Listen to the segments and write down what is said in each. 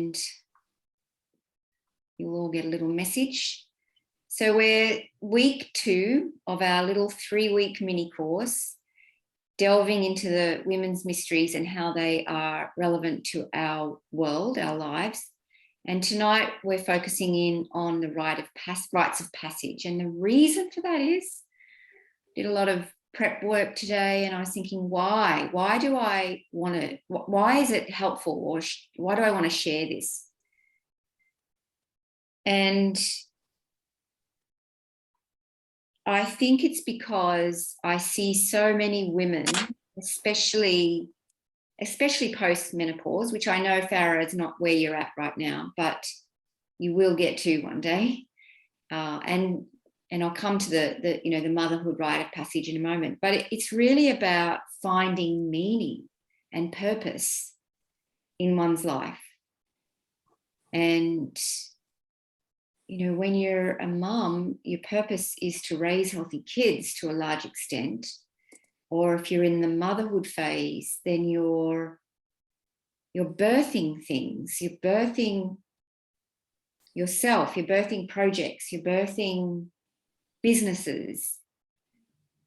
and you'll all get a little message. So we're week 2 of our little 3-week mini course, delving into the women's mysteries and how they are relevant to our world, our lives. And tonight we're focusing in on the rites of passage. And the reason for that is, did a lot of prep work today, and I was thinking, why? Why do I want to, why is it helpful, or why do I want to share this? And I think it's because I see so many women, especially post-menopause, which I know, Farah, is not where you're at right now, but you will get to one day. And I'll come to the motherhood rite of passage in a moment. But it's really about finding meaning and purpose in one's life. And when you're a mum, your purpose is to raise healthy kids to a large extent. Or if you're in the motherhood phase, then you're birthing things, you're birthing yourself, you're birthing projects, you're birthing businesses,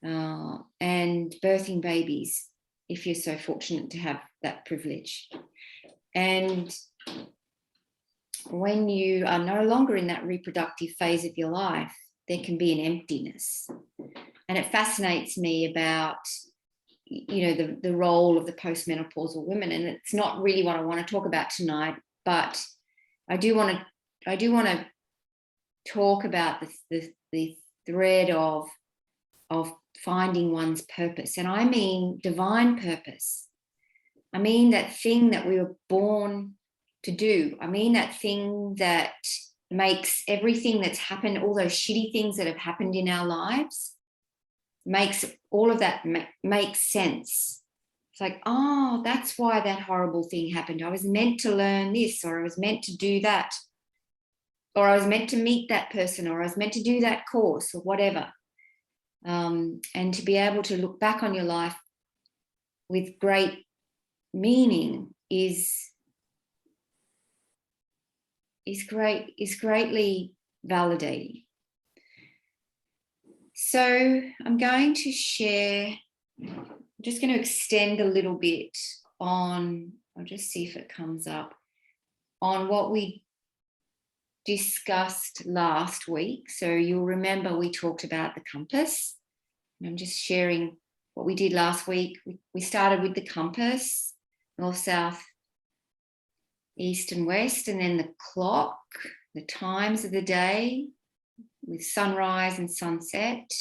and birthing babies, if you're so fortunate to have that privilege. And when you are no longer in that reproductive phase of your life, there can be an emptiness. And it fascinates me about, the role of the postmenopausal women. And it's not really what I want to talk about tonight, but I do want to talk about the thread of finding one's purpose. And I mean divine purpose. I mean that thing that we were born to do. I mean that thing that makes everything that's happened, all those shitty things that have happened in our lives, makes all of that make sense. It's like, oh, that's why that horrible thing happened. I was meant to learn this, or I was meant to do that, or I was meant to meet that person, or I was meant to do that course, or whatever. And to be able to look back on your life with great meaning is greatly validating. So I'm going to share, I'm just going to extend a little bit on, I'll just see if it comes up, on what we discussed last week. So you'll remember we talked about the compass. And I'm just sharing what we did last week. We started with the compass, north, south, east and west, and then the clock, the times of the day with sunrise and sunset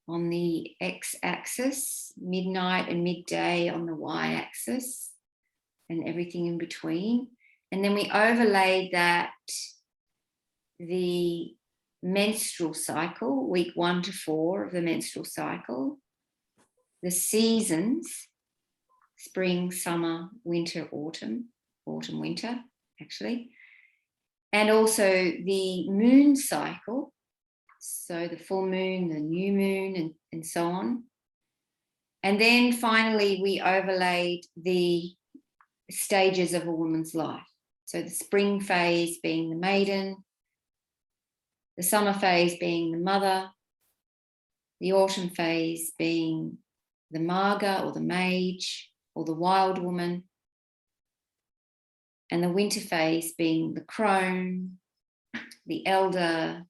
on the x-axis, midnight and midday on the y-axis, and everything in between. And then we overlaid that the menstrual cycle, week 1 to 4 of the menstrual cycle, the seasons, spring, summer, winter, autumn, winter, actually, and also the moon cycle, so the full moon, the new moon, and so on. And then finally, we overlaid the stages of a woman's life. So the spring phase being the maiden, the summer phase being the mother, the autumn phase being the marga or the mage or the wild woman, and the winter phase being the crone, the elder,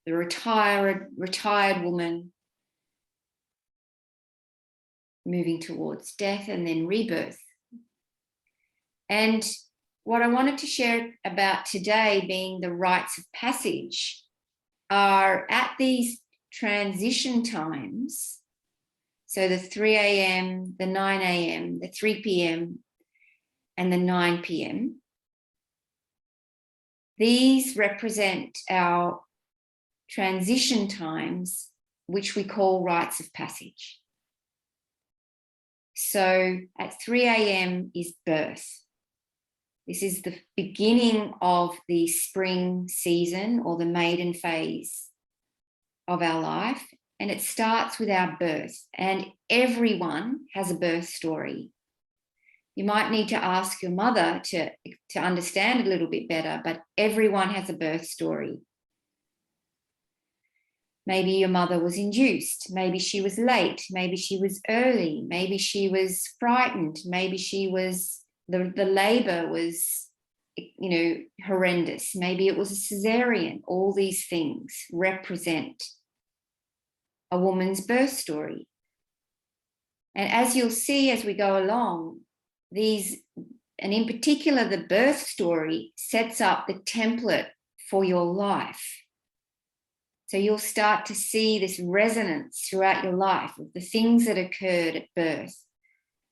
the retired woman, moving towards death, and then rebirth. And what I wanted to share about today, being the rites of passage, are at these transition times, so the 3 a.m., the 9 a.m., the 3 p.m., and the 9 p.m. These represent our transition times, which we call rites of passage. So at 3 a.m. is birth. This is the beginning of the spring season or the maiden phase of our life. And it starts with our birth. And everyone has a birth story. You might need to ask your mother to understand a little bit better, but everyone has a birth story. Maybe your mother was induced, maybe she was late, maybe she was early, maybe she was frightened, maybe she was, the labor was, horrendous, maybe it was a cesarean. All these things represent a woman's birth story. And as you'll see as we go along, these, and in particular the birth story, sets up the template for your life. So you'll start to see this resonance throughout your life of the things that occurred at birth,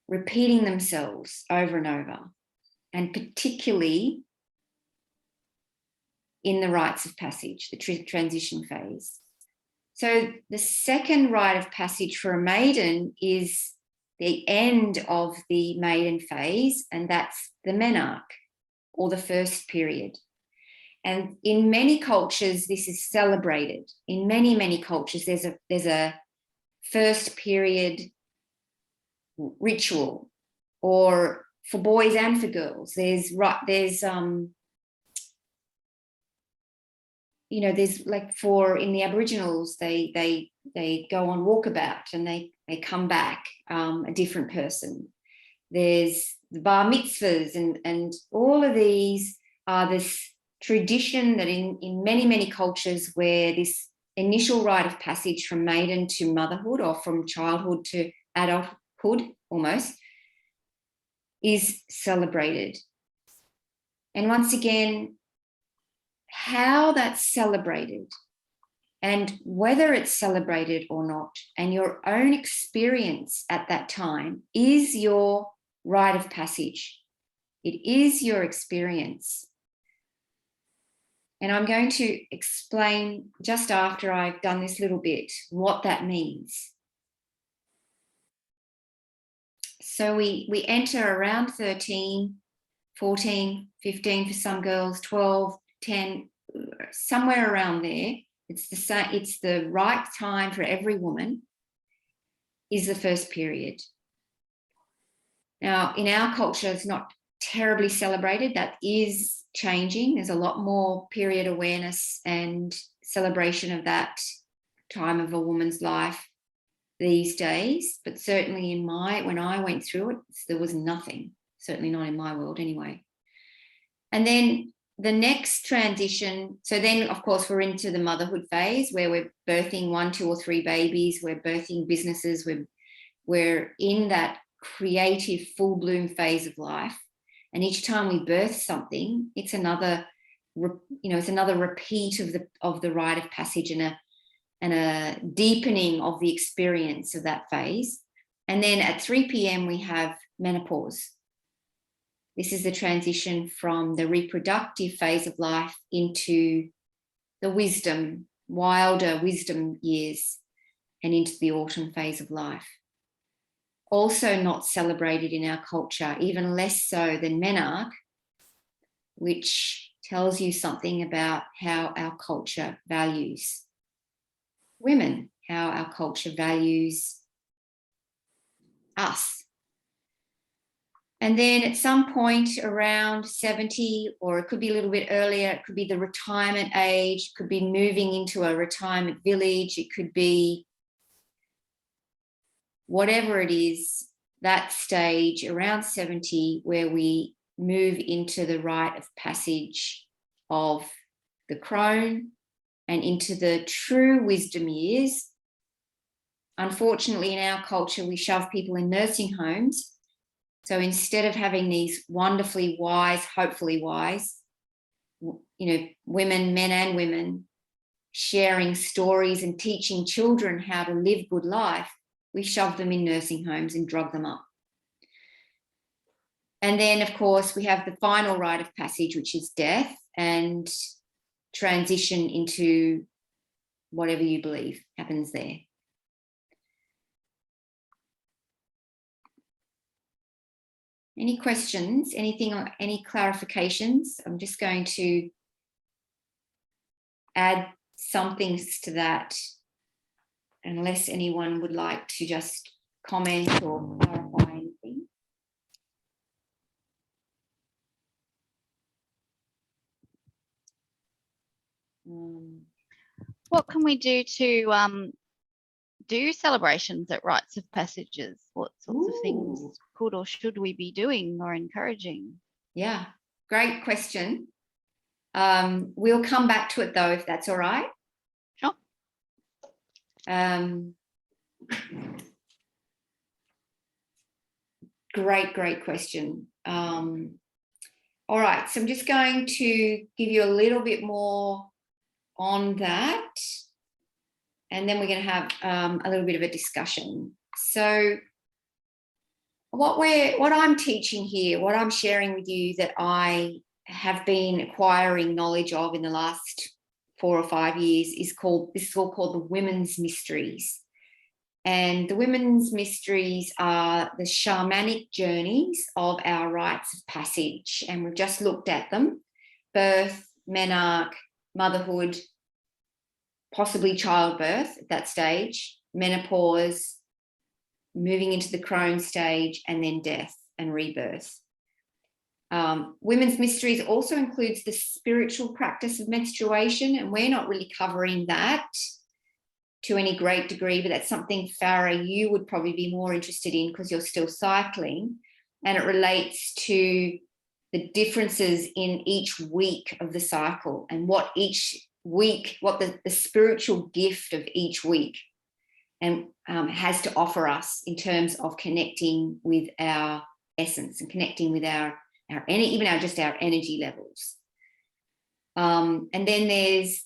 repeating themselves over and over, and particularly in the rites of passage, the transition phase. So the second rite of passage for a maiden is the end of the maiden phase, and that's the menarche, or the first period. And in many cultures, this is celebrated. In many, many cultures, there's a first period ritual, or for boys and for girls. There's like, for in the Aboriginals, they go on walkabout and they come back a different person. There's the bar mitzvahs, and all of these are this tradition that in many, many cultures, where this initial rite of passage from maiden to motherhood, or from childhood to adulthood almost, is celebrated. And once again, how that's celebrated and whether it's celebrated or not, and your own experience at that time, is your rite of passage. It is your experience. And I'm going to explain just after I've done this little bit what that means. So we enter around 13, 14, 15 for some girls, 12, 10, somewhere around there. It's the right time for every woman, is the first period. Now, in our culture, it's not terribly celebrated. That is changing. There's a lot more period awareness and celebration of that time of a woman's life these days. But certainly when I went through it, there was nothing, certainly not in my world anyway. And then the next transition, so then of course we're into the motherhood phase, where we're birthing 1, 2 or 3 babies, we're birthing businesses, we're in that creative full bloom phase of life. And each time we birth something, it's another repeat of the rite of passage, and a deepening of the experience of that phase. And then at 3 p.m. we have menopause. This is the transition from the reproductive phase of life into the wilder wisdom years, and into the autumn phase of life. Also not celebrated in our culture, even less so than menarche, which tells you something about how our culture values women, how our culture values us. And then at some point around 70, or it could be a little bit earlier, it could be the retirement age, it could be moving into a retirement village, it could be whatever it is, that stage around 70, where we move into the rite of passage of the crone and into the true wisdom years. Unfortunately, in our culture, we shove people in nursing homes. So instead of having these wonderfully wise, hopefully wise, women, men and women, sharing stories and teaching children how to live good life, we shove them in nursing homes and drug them up. And then, of course, we have the final rite of passage, which is death, and transition into whatever you believe happens there. Any questions, anything, or any clarifications? I'm just going to add some things to that, unless anyone would like to just comment or clarify anything. What can we do to do celebrations at rites of passages? What sorts of things could or should we be doing or encouraging? Yeah, great question. We'll come back to it though, if that's all right. Sure. Great question. All right, so I'm just going to give you a little bit more on that, and then we're going to have a little bit of a discussion. So what I'm teaching here, what I'm sharing with you that I have been acquiring knowledge of in the last 4 or 5 years is called the Women's Mysteries. And the Women's Mysteries are the shamanic journeys of our rites of passage. And we've just looked at them: birth, menarche, motherhood, possibly childbirth at that stage, menopause, moving into the crone stage, and then death and rebirth. Women's Mysteries also includes the spiritual practice of menstruation, and we're not really covering that to any great degree, but that's something, Farah, you would probably be more interested in because you're still cycling, and it relates to the differences in each week of the cycle and what each week, what the spiritual gift of each week and has to offer us in terms of connecting with our essence and connecting with our even just our energy levels. And then there's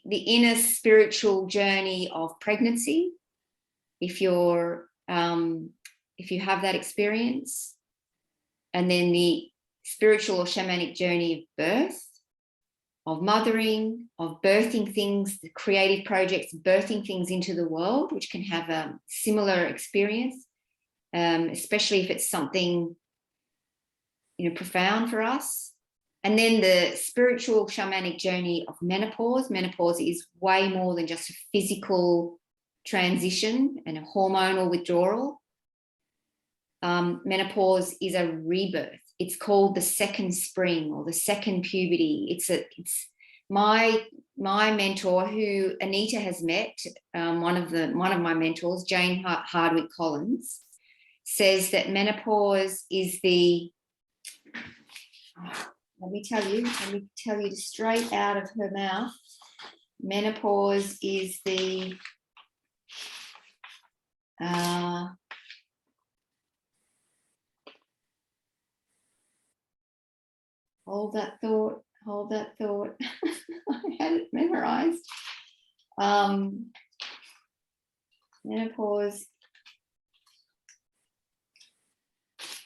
the inner spiritual journey of pregnancy, if you have that experience, and then the spiritual or shamanic journey of birth, of mothering, of birthing things, the creative projects, birthing things into the world, which can have a similar experience, especially if it's something profound for us. And then the spiritual shamanic journey of menopause. Menopause is way more than just a physical transition and a hormonal withdrawal. Menopause is a rebirth. It's called the second spring or the second puberty. It's my mentor, who Anita has met, one of my mentors, Jane Hardwick Collins, says that menopause is the let me tell you straight out of her mouth. Menopause is the hold that thought. I had it memorized. Menopause.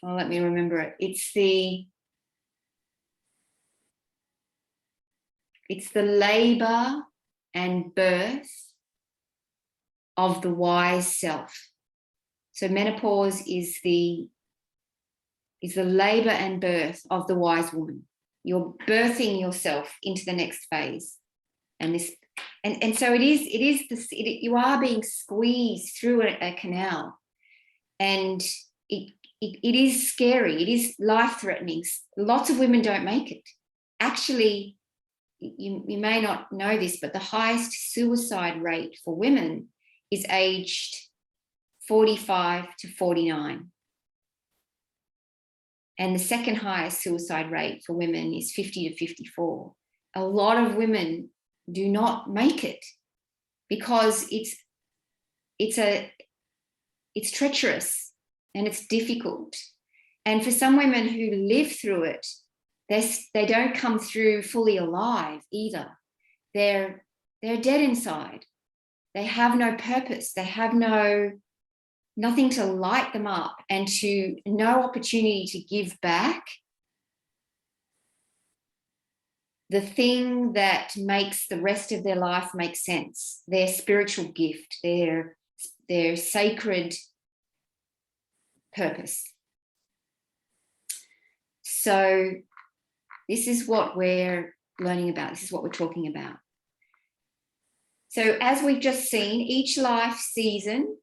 Oh, let me remember it. It's the labor and birth of the wise self. So menopause is the labor and birth of the wise woman. You're birthing yourself into the next phase, and so you are being squeezed through a canal, and it is scary. It is life-threatening. Lots of women don't make it. Actually, you may not know this, but the highest suicide rate for women is aged 45 to 49. And the second highest suicide rate for women is 50 to 54. A lot of women do not make it because it's treacherous and it's difficult. And for some women who live through it, they don't come through fully alive either. They're dead inside. They have no purpose. They have nothing to light them up and no opportunity to give back the thing that makes the rest of their life make sense, their spiritual gift, their sacred purpose. So this is what we're learning about. This is what we're talking about. So as we've just seen, each life season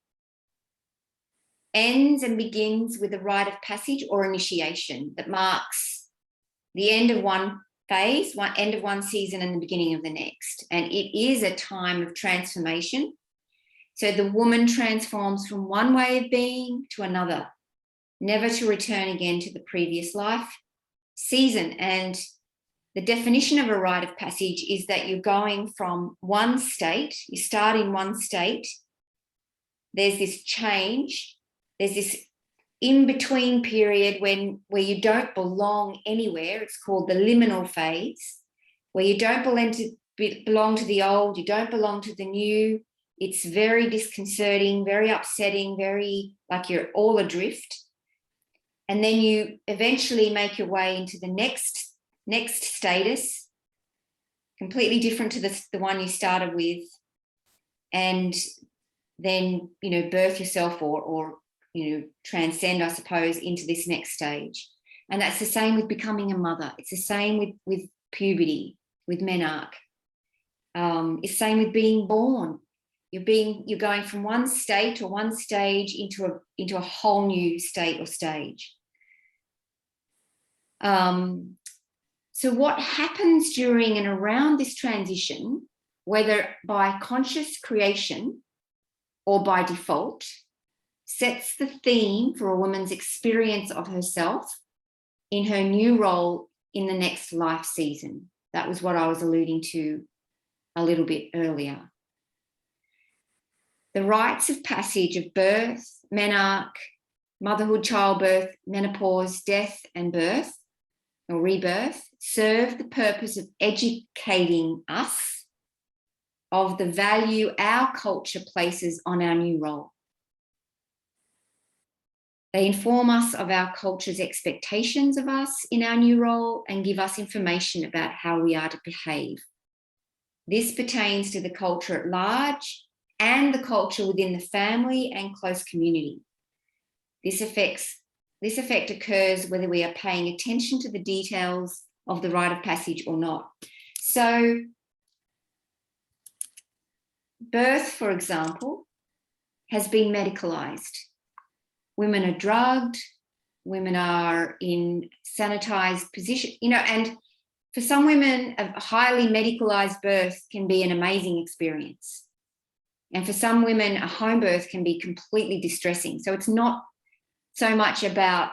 ends and begins with a rite of passage or initiation that marks the end of one phase, end of one season and the beginning of the next. And it is a time of transformation. So the woman transforms from one way of being to another, never to return again to the previous life season. And the definition of a rite of passage is that you're going from one state, you start in one state, there's this change, there's this in-between period where you don't belong anywhere. It's called the liminal phase, where you don't belong to the old, you don't belong to the new. It's very disconcerting, very upsetting, very like you're all adrift. And then you eventually make your way into the next status, completely different to the one you started with, and then, you know, birth yourself or you know, transcend, I suppose, into this next stage. And that's the same with becoming a mother. It's the same with puberty, with menarche. It's the same with being born. You're going from one state or one stage into a whole new state or stage. So what happens during and around this transition, whether by conscious creation or by default, sets the theme for a woman's experience of herself in her new role in the next life season. That was what I was alluding to a little bit earlier. The rites of passage of birth, menarche, motherhood, childbirth, menopause, death, and birth, or rebirth, serve the purpose of educating us of the value our culture places on our new role. They inform us of our culture's expectations of us in our new role and give us information about how we are to behave. This pertains to the culture at large and the culture within the family and close community. This effect occurs whether we are paying attention to the details of the rite of passage or not. So, birth, for example, has been medicalised. Women are drugged, women are in sanitized position, you know, and for some women, a highly medicalized birth can be an amazing experience. And for some women, a home birth can be completely distressing. So it's not so much about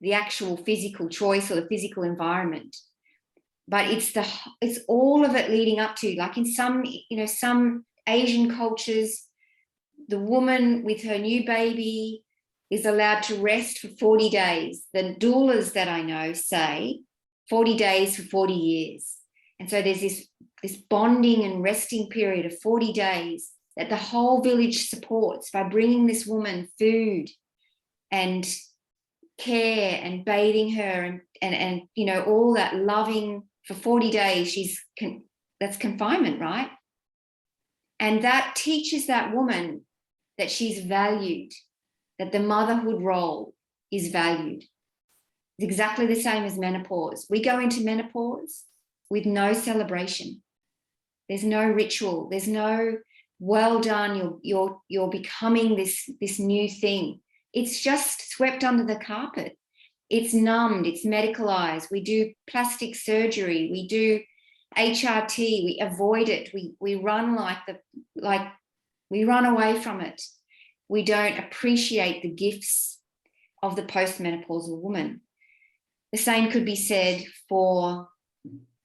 the actual physical choice or the physical environment, but it's all of it leading up to, like in some Asian cultures, the woman with her new baby is allowed to rest for 40 days. The doulas that I know say 40 days for 40 years. And so there's this bonding and resting period of 40 days that the whole village supports by bringing this woman food and care and bathing her and you know, all that loving for 40 days. That's confinement, right? And that teaches that woman that she's valued, that the motherhood role is valued. It's exactly the same as menopause. We go into menopause with no celebration. There's no ritual. There's no, well done, you're becoming this new thing. It's just swept under the carpet. It's numbed, it's medicalized. We do plastic surgery, we do HRT, we avoid it, we run we run away from it. We don't appreciate the gifts of the postmenopausal woman. The same could be said for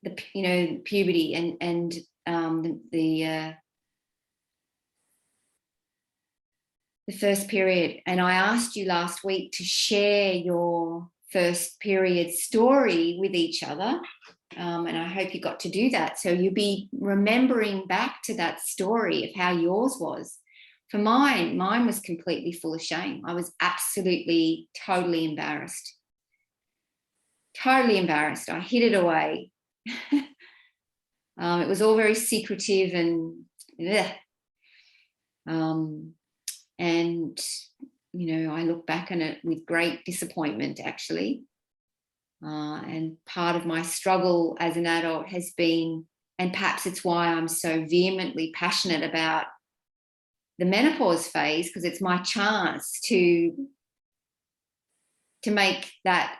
the puberty and the first period. And I asked you last week to share your first period story with each other. And I hope you got to do that. So you'll be remembering back to that story of how yours was. For mine was completely full of shame. I was absolutely, totally embarrassed. Totally embarrassed. I hid it away. It was all very secretive and I look back on it with great disappointment, actually. And part of my struggle as an adult has been, and perhaps it's why I'm so vehemently passionate about the menopause phase, because it's my chance to make that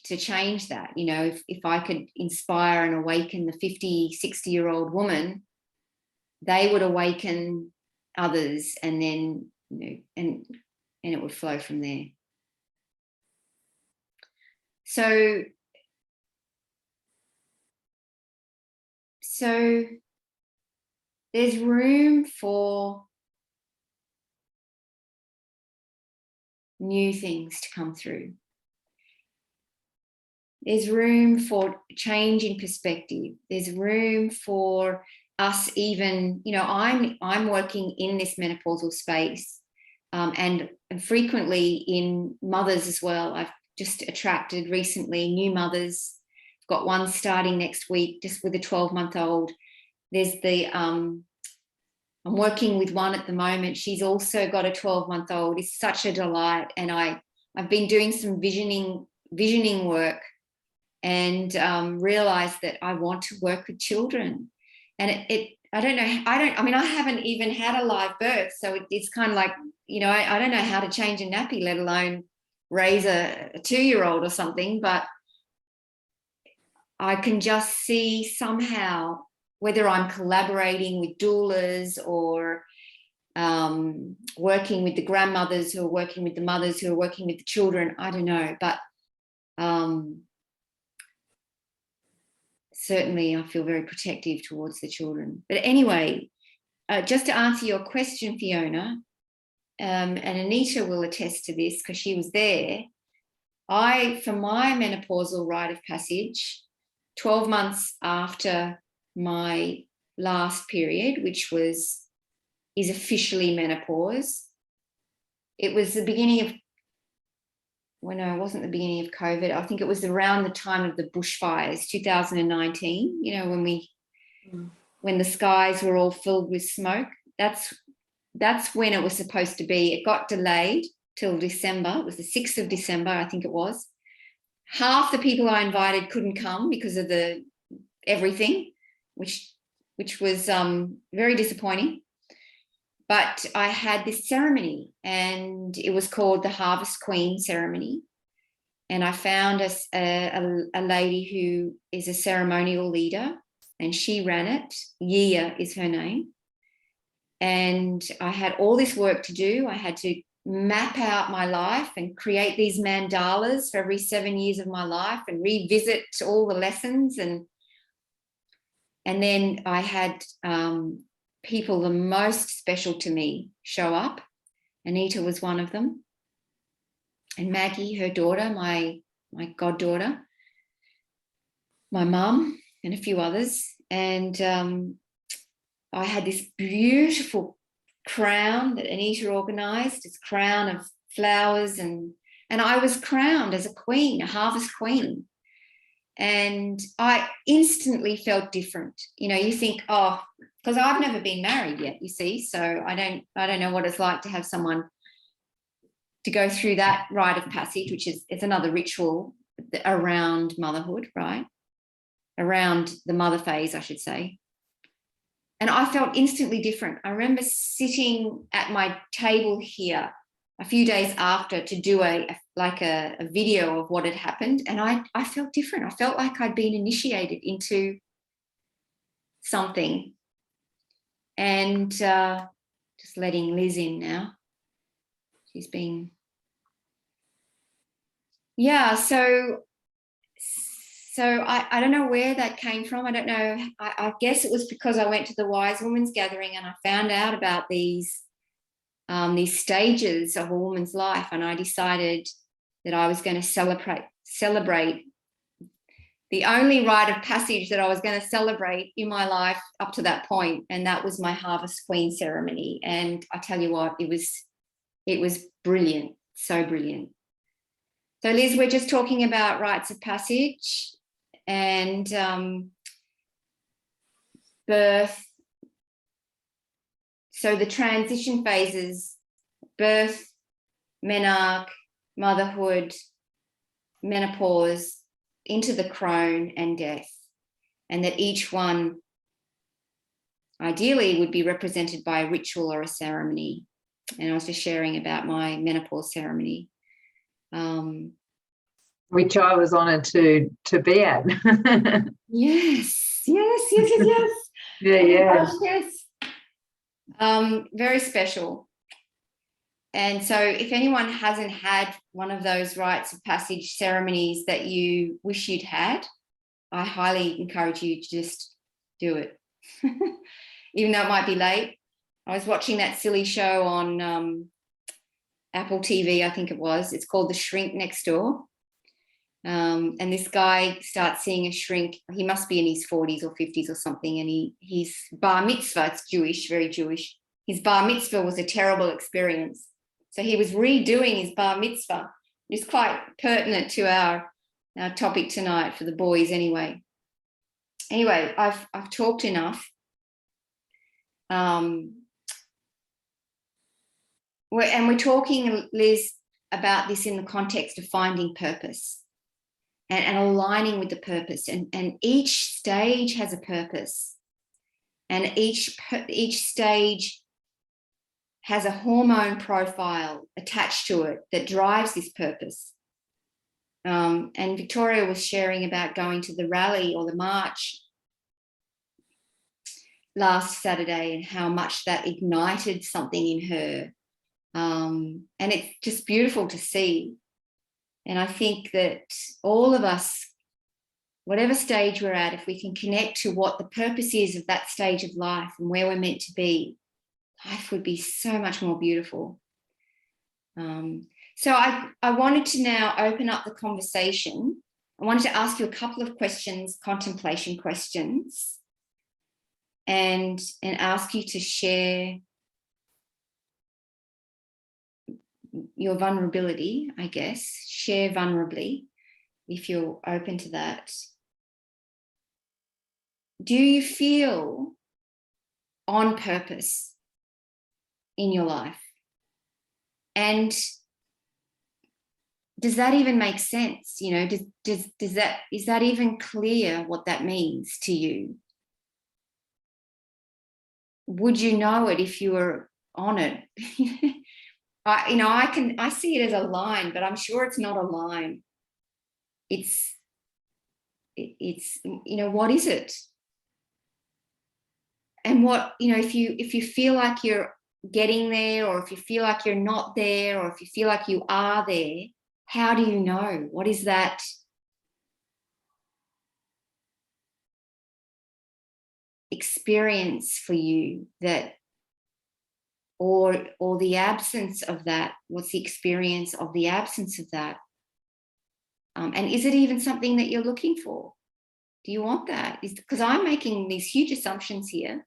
to change that. You know, if I could inspire and awaken the 50, 60-year-old woman, they would awaken others, and then, you know, and it would flow from there. So there's room for new things to come through. There's room for change in perspective. There's room for us, even, you know, I'm working in this menopausal space, and frequently in mothers as well. I've just attracted recently new mothers. I've got one starting next week, just with a 12-month-old. There's the I'm working with one at the moment. She's also got a 12-month-old. It's such a delight. And I've been doing some visioning work, and realized that I want to work with children. And I mean, I haven't even had a live birth. So it's kind of like, you know, I don't know how to change a nappy, let alone raise a 2-year-old or something. But I can just see somehow, whether I'm collaborating with doulas or working with the grandmothers who are working with the mothers who are working with the children, I don't know. But certainly I feel very protective towards the children. But anyway, just to answer your question, Fiona, and Anita will attest to this because she was there, for my menopausal rite of passage, 12 months after my last period, which is officially menopause, it was the beginning of, well, no, it wasn't the beginning of COVID. I think it was around the time of the bushfires, 2019, you know, when the skies were all filled with smoke. That's when it was supposed to be. It got delayed till December. It was the 6th of December, I think it was. Half the people I invited couldn't come because of the everything, which was very disappointing. But I had this ceremony, and it was called the Harvest Queen ceremony. And I found a lady who is a ceremonial leader, and she ran it. Yia is her name. And I had all this work to do. I had to map out my life and create these mandalas for every 7 years of my life and revisit all the lessons. And then I had people the most special to me show up. Anita was one of them. And Maggie, her daughter, my goddaughter, my mum, and a few others. And I had this beautiful crown that Anita organised, this crown of flowers, and I was crowned as a queen, a harvest queen. And I instantly felt different. You know, you think, oh, because I've never been married yet, you see, so I don't know what it's like to have someone to go through that rite of passage, which is, it's another ritual around motherhood, right? Around the mother phase, I should say. And I felt instantly different. I remember sitting at my table here a few days after to do a video of what had happened, and I felt different. I felt like I'd been initiated into something. And just letting Liz in now. She's been, yeah, so I don't know where that came from. I don't know. I guess it was because I went to the Wise Women's Gathering and I found out about these stages of a woman's life, and I decided that I was going to celebrate the only rite of passage that I was going to celebrate in my life up to that point, and that was my Harvest Queen ceremony. And I tell you what, it was brilliant, so brilliant. So Liz, we're just talking about rites of passage and birth. So the transition phases: birth, menarche, motherhood, menopause, into the crone, and death. And that each one ideally would be represented by a ritual or a ceremony. And I was just sharing about my menopause ceremony. which I was honoured to be at. Yes. Yeah, yeah. gosh, yes. Very special. And so if anyone hasn't had one of those rites of passage ceremonies that you wish you'd had, I highly encourage you to just do it. Even though it might be late. I was watching that silly show on Apple TV, I think it was. It's called The Shrink Next Door. And this guy starts seeing a shrink. He must be in his 40s or 50s or something. And his bar mitzvah, it's Jewish, very Jewish. His bar mitzvah was a terrible experience. So he was redoing his bar mitzvah. It's quite pertinent to our topic tonight for the boys anyway. Anyway, I've talked enough. We're talking, Liz, about this in the context of finding purpose and aligning with the purpose. And each stage has a purpose. And each stage has a hormone profile attached to it that drives this purpose. And Victoria was sharing about going to the rally or the march last Saturday and how much that ignited something in her. And it's just beautiful to see. And I think that all of us, whatever stage we're at, if we can connect to what the purpose is of that stage of life and where we're meant to be, life would be so much more beautiful. So I wanted to now open up the conversation. I wanted to ask you a couple of questions, contemplation questions, and ask you to share your vulnerability, I guess. Share vulnerably, if you're open to that. Do you feel on purpose in your life? And does that even make sense? You know, is that even clear what that means to you? Would you know it if you were on it? I see it as a line, but I'm sure it's not a line. It's what is it? And what, if you feel like you're getting there, or if you feel like you're not there, or if you feel like you are there, how do you know? What is that experience for you that, or the absence of that? What's the experience of the absence of that? And is it even something that you're looking for? Do you want that? Because I'm making these huge assumptions here.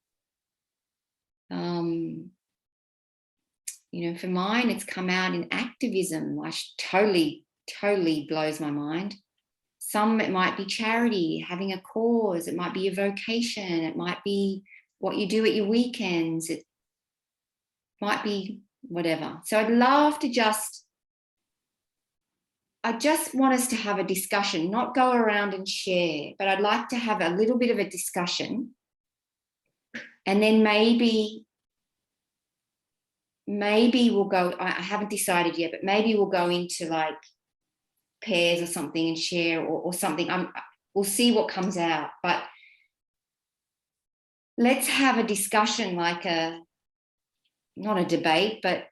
For mine, it's come out in activism, which totally blows my mind. Some, it might be charity, having a cause. It might be a vocation. It might be what you do at your weekends. It might be whatever. So I'd love to I just want us to have a discussion, not go around and share, but I'd like to have a little bit of a discussion. And then maybe we'll go, I haven't decided yet, but maybe we'll go into like pairs or something and share or something. We'll see what comes out, but let's have a discussion, like not a debate, but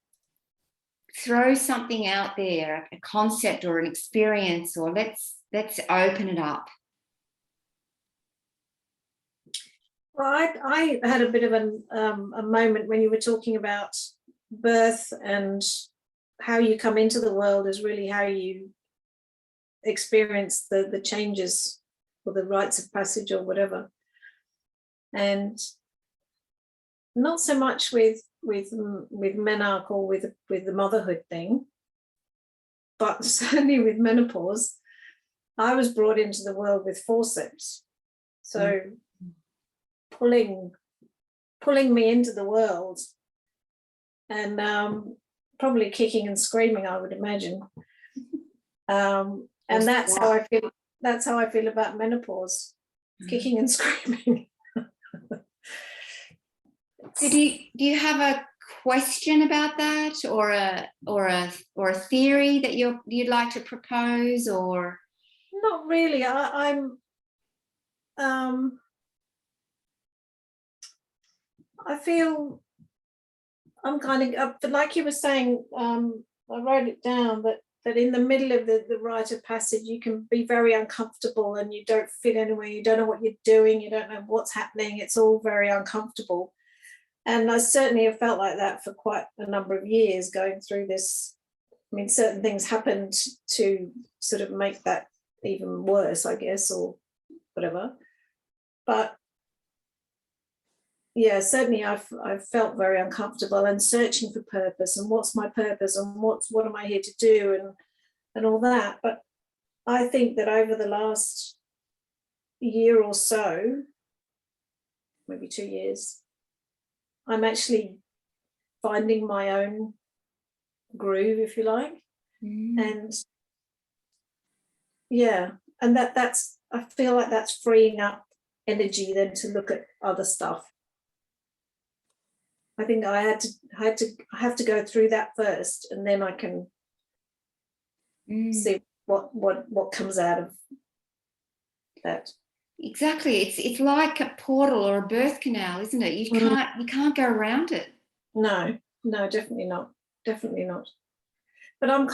throw something out there, a concept or an experience, or let's open it up. Well, I had a bit of a moment when you were talking about birth, and how you come into the world is really how you experience the changes or the rites of passage or whatever. And not so much with menarche or with the motherhood thing, but certainly with menopause. I was brought into the world with forceps, so pulling me into the world, and probably kicking and screaming, I would imagine. And that's how I feel. That's how I feel about menopause, kicking and screaming. So do you have a question about that, or a theory that you'd like to propose, or? Not really. I feel I'm kind of, but like you were saying, I wrote it down that in the middle of the rite of passage, you can be very uncomfortable and you don't fit anywhere. You don't know what you're doing. You don't know what's happening. It's all very uncomfortable. And I certainly have felt like that for quite a number of years going through this. I mean, certain things happened to sort of make that even worse, I guess, or whatever. But yeah, certainly I've felt very uncomfortable and searching for purpose and what's my purpose and what am I here to do and all that. But I think that over the last year or so, maybe 2 years, I'm actually finding my own groove, if you like. And yeah, and that's I feel like that's freeing up energy then to look at other stuff. I think I have to go through that first, and then I can see what comes out of that. Exactly. It's like a portal or a birth canal, isn't it? You can't go around it. No, definitely not. Definitely not. But I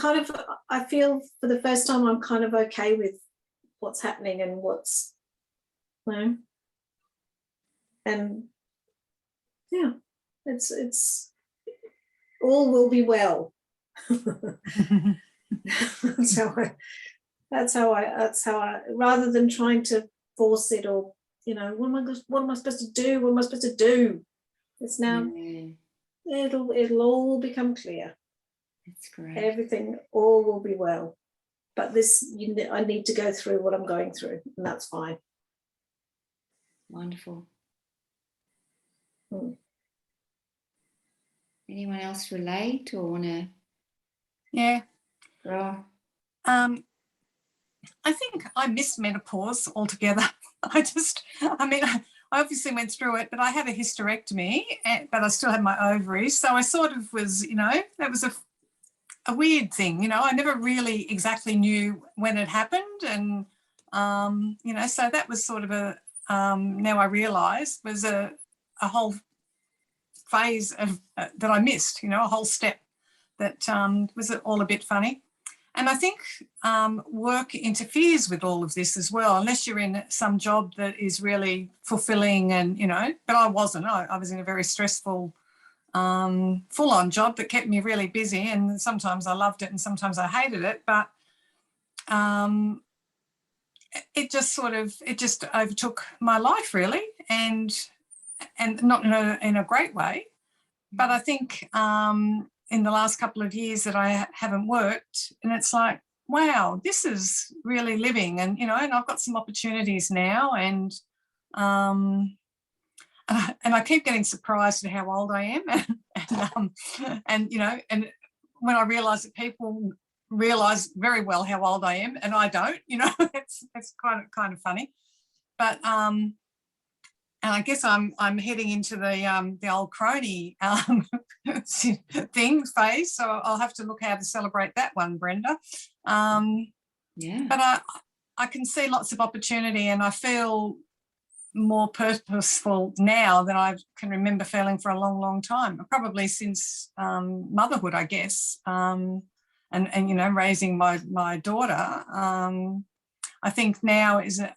feel for the first time I'm kind of okay with what's happening and what's, and yeah, it's all will be well. that's how I rather than trying to force it or what am I supposed to do? What am I supposed to do? It's now it'll all become clear. That's great. Everything all will be well. But I need to go through what I'm going through, and that's fine. Wonderful. Anyone else relate or want to? Yeah. Oh. I think I missed menopause altogether. I obviously went through it, but I had a hysterectomy, but I still had my ovaries. So I sort of was, that was a weird thing. I never really exactly knew when it happened. And, so that was sort of now I realise was a whole phase of that I missed, a whole step that was all a bit funny. And I think work interferes with all of this as well, unless you're in some job that is really fulfilling and, but I wasn't. I was in a very stressful, full-on job that kept me really busy, and sometimes I loved it and sometimes I hated it, but it just overtook my life really, and not in a great way. But I think in the last couple of years that I haven't worked, and it's like, wow, this is really living, and and I've got some opportunities now, and I keep getting surprised at how old I am, and when I realise that people realise very well how old I am and I don't, it's kind of funny, but and I guess I'm heading into the old crony thing phase, so I'll have to look how to celebrate that one, Brenda. Yeah. But I can see lots of opportunity, and I feel more purposeful now than I can remember feeling for a long, long time. Probably since motherhood, I guess, and raising my daughter. I think now is a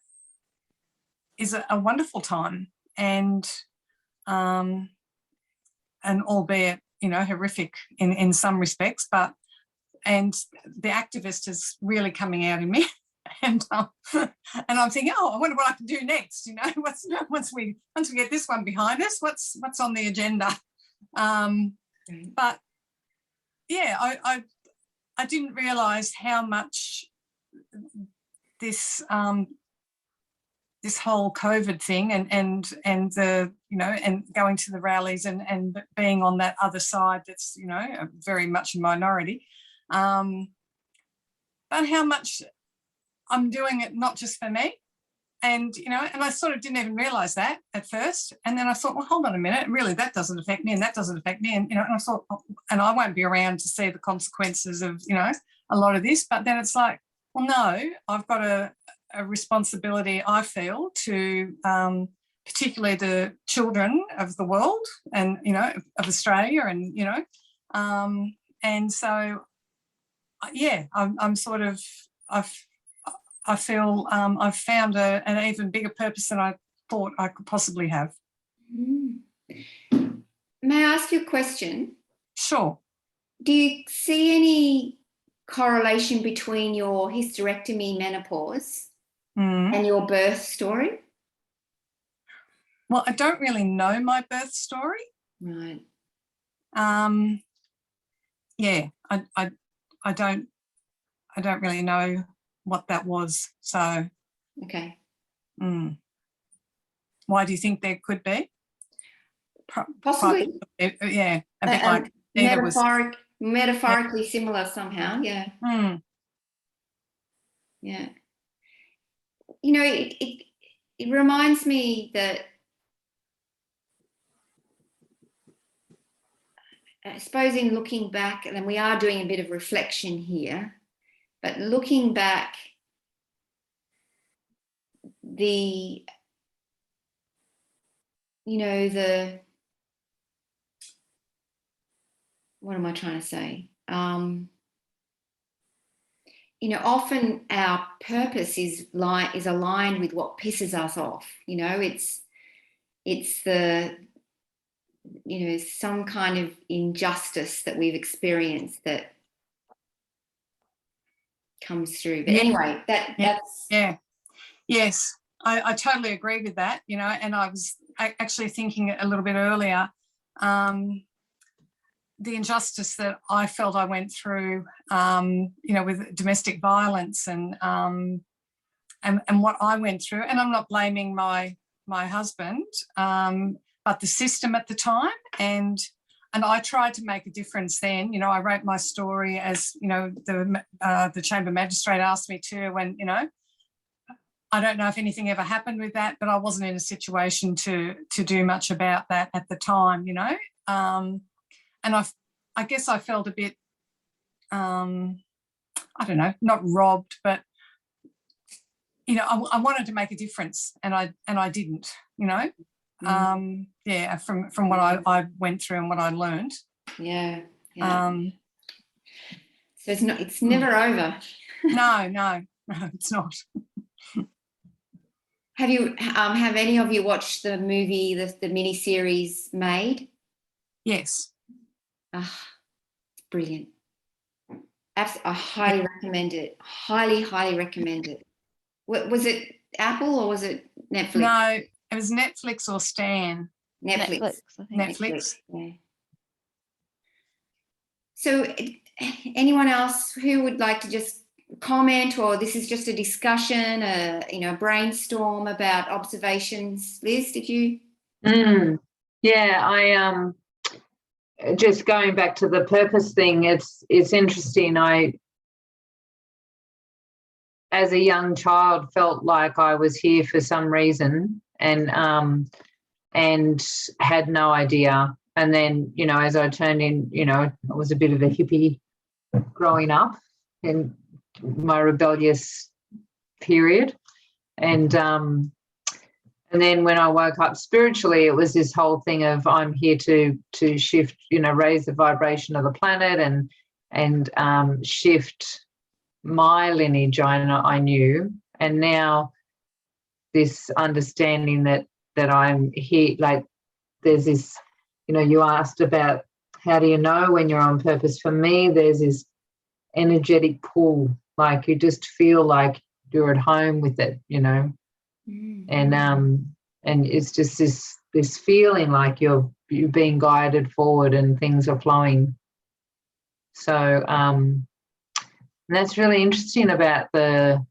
wonderful time, and albeit horrific in some respects, and the activist is really coming out in me, and I'm thinking, I wonder what I can do next. Once we get this one behind us, what's on the agenda? But yeah, I didn't realise how much this whole COVID thing and the and going to the rallies and being on that other side that's very much a minority, but how much I'm doing it not just for me, you know, and I sort of didn't even realize that at first. And then I thought, well, hold on a minute, really, that doesn't affect me and that doesn't affect me. And, you know, and I thought, oh, and I won't be around to see the consequences of, you know, a lot of this. But then it's like, well, no, I've got a responsibility, I feel, to particularly the children of the world and, you know, of Australia and, you know, and so, yeah, I'm sort of, I feel I've found an even bigger purpose than I thought I could possibly have. May I ask you a question? Sure. Do you see any correlation between your hysterectomy menopause and your birth story? Well, I don't really know my birth story. Right. Yeah, I don't really know what that was. So, Okay. Why do you think there could be? Possibly. Yeah, a bit like Nita was. Metaphorically similar somehow. Yeah. Yeah. You know, it reminds me that I suppose in looking back, and we are doing a bit of reflection here, but looking back, what am I trying to say? You know, often our purpose is aligned with what pisses us off. You know, it's the, you know, some kind of injustice that we've experienced that comes through. But anyway, that's Yes, I totally agree with that. You know, and I was actually thinking a little bit earlier, the injustice that I felt I went through, you know, with domestic violence and what I went through. And I'm not blaming my husband, but the system at the time. And I tried to make a difference then. You know, I wrote my story as, you know, the chamber magistrate asked me to, when, you know, I don't know if anything ever happened with that, but I wasn't in a situation to do much about that at the time, you know. And I guess I felt a bit, I don't know, not robbed, but, you know, I wanted to make a difference and I didn't, you know. Yeah, from what I went through and what I learned. Yeah. So it's never over. No, it's not. Have any of you watched the movie, the mini-series Made? Yes. It's brilliant. I highly recommend it. Highly recommend it. Was it Apple or was it Netflix? No, it was Netflix or Stan. Netflix. I think. Netflix. Yeah. So anyone else who would like to just comment, or this is just a discussion, you know, a brainstorm about observations? Liz, did you? Yeah, I just going back to the purpose thing, it's interesting. I, as a young child, felt like I was here for some reason and had no idea. And then, you know, as I turned in, you know, I was a bit of a hippie growing up in my rebellious period. And then when I woke up spiritually, it was this whole thing of I'm here to shift, you know, raise the vibration of the planet and shift my lineage. I knew, and now this understanding that I'm here. Like there's this, you know, you asked about how do you know when you're on purpose. For me, there's this energetic pull, like you just feel like you're at home with it, you know. And it's just this feeling like you're being guided forward and things are flowing. So and that's really interesting about the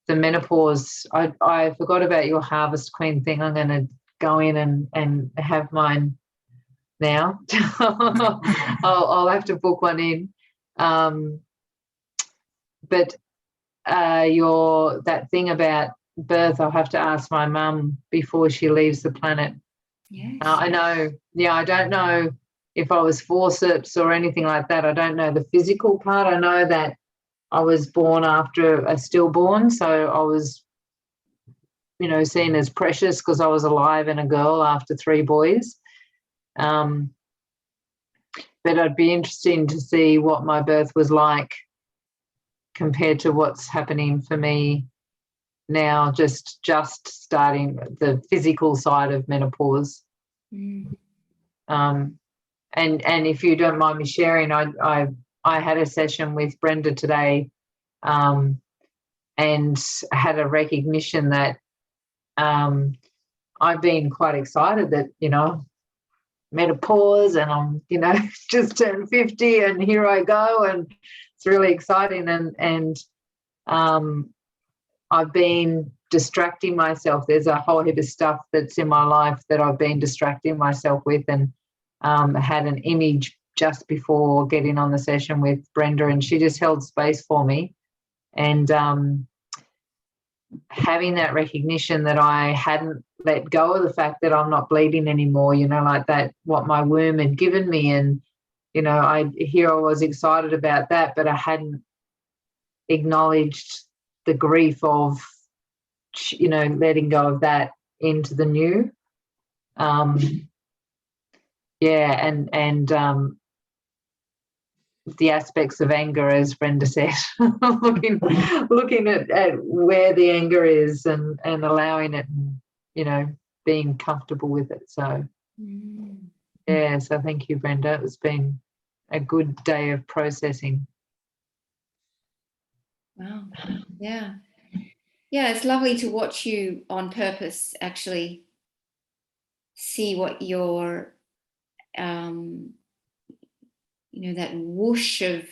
menopause. I forgot about your Harvest Queen thing. I'm going to go in and have mine now. I'll have to book one in. But that thing about birth, I'll have to ask my mum before she leaves the planet. Yes. I know, yeah, I don't know if I was forceps or anything like that. I don't know the physical part. I know that I was born after a stillborn, so I was, you know, seen as precious because I was alive and a girl after 3 boys. But it'd be interesting to see what my birth was like compared to what's happening for me now, just starting the physical side of menopause. Mm. And if you don't mind me sharing, I had a session with Brenda today, and had a recognition that I've been quite excited that, you know, menopause, and I'm, you know, just turned 50 and here I go, and it's really exciting. And I've been distracting myself. There's a whole heap of stuff that's in my life that I've been distracting myself with, and had an image just before getting on the session with Brenda, and she just held space for me. And having that recognition that I hadn't let go of the fact that I'm not bleeding anymore, you know, like that, what my womb had given me. And, you know, I was excited about that, but I hadn't acknowledged the grief of, you know, letting go of that into the new. And the aspects of anger, as Brenda said, looking at where the anger is, and allowing it, and, you know, being comfortable with it. So yeah, so thank you, Brenda. It's been a good day of processing. Wow. Yeah. Yeah, it's lovely to watch you on purpose actually see what your you know, that whoosh of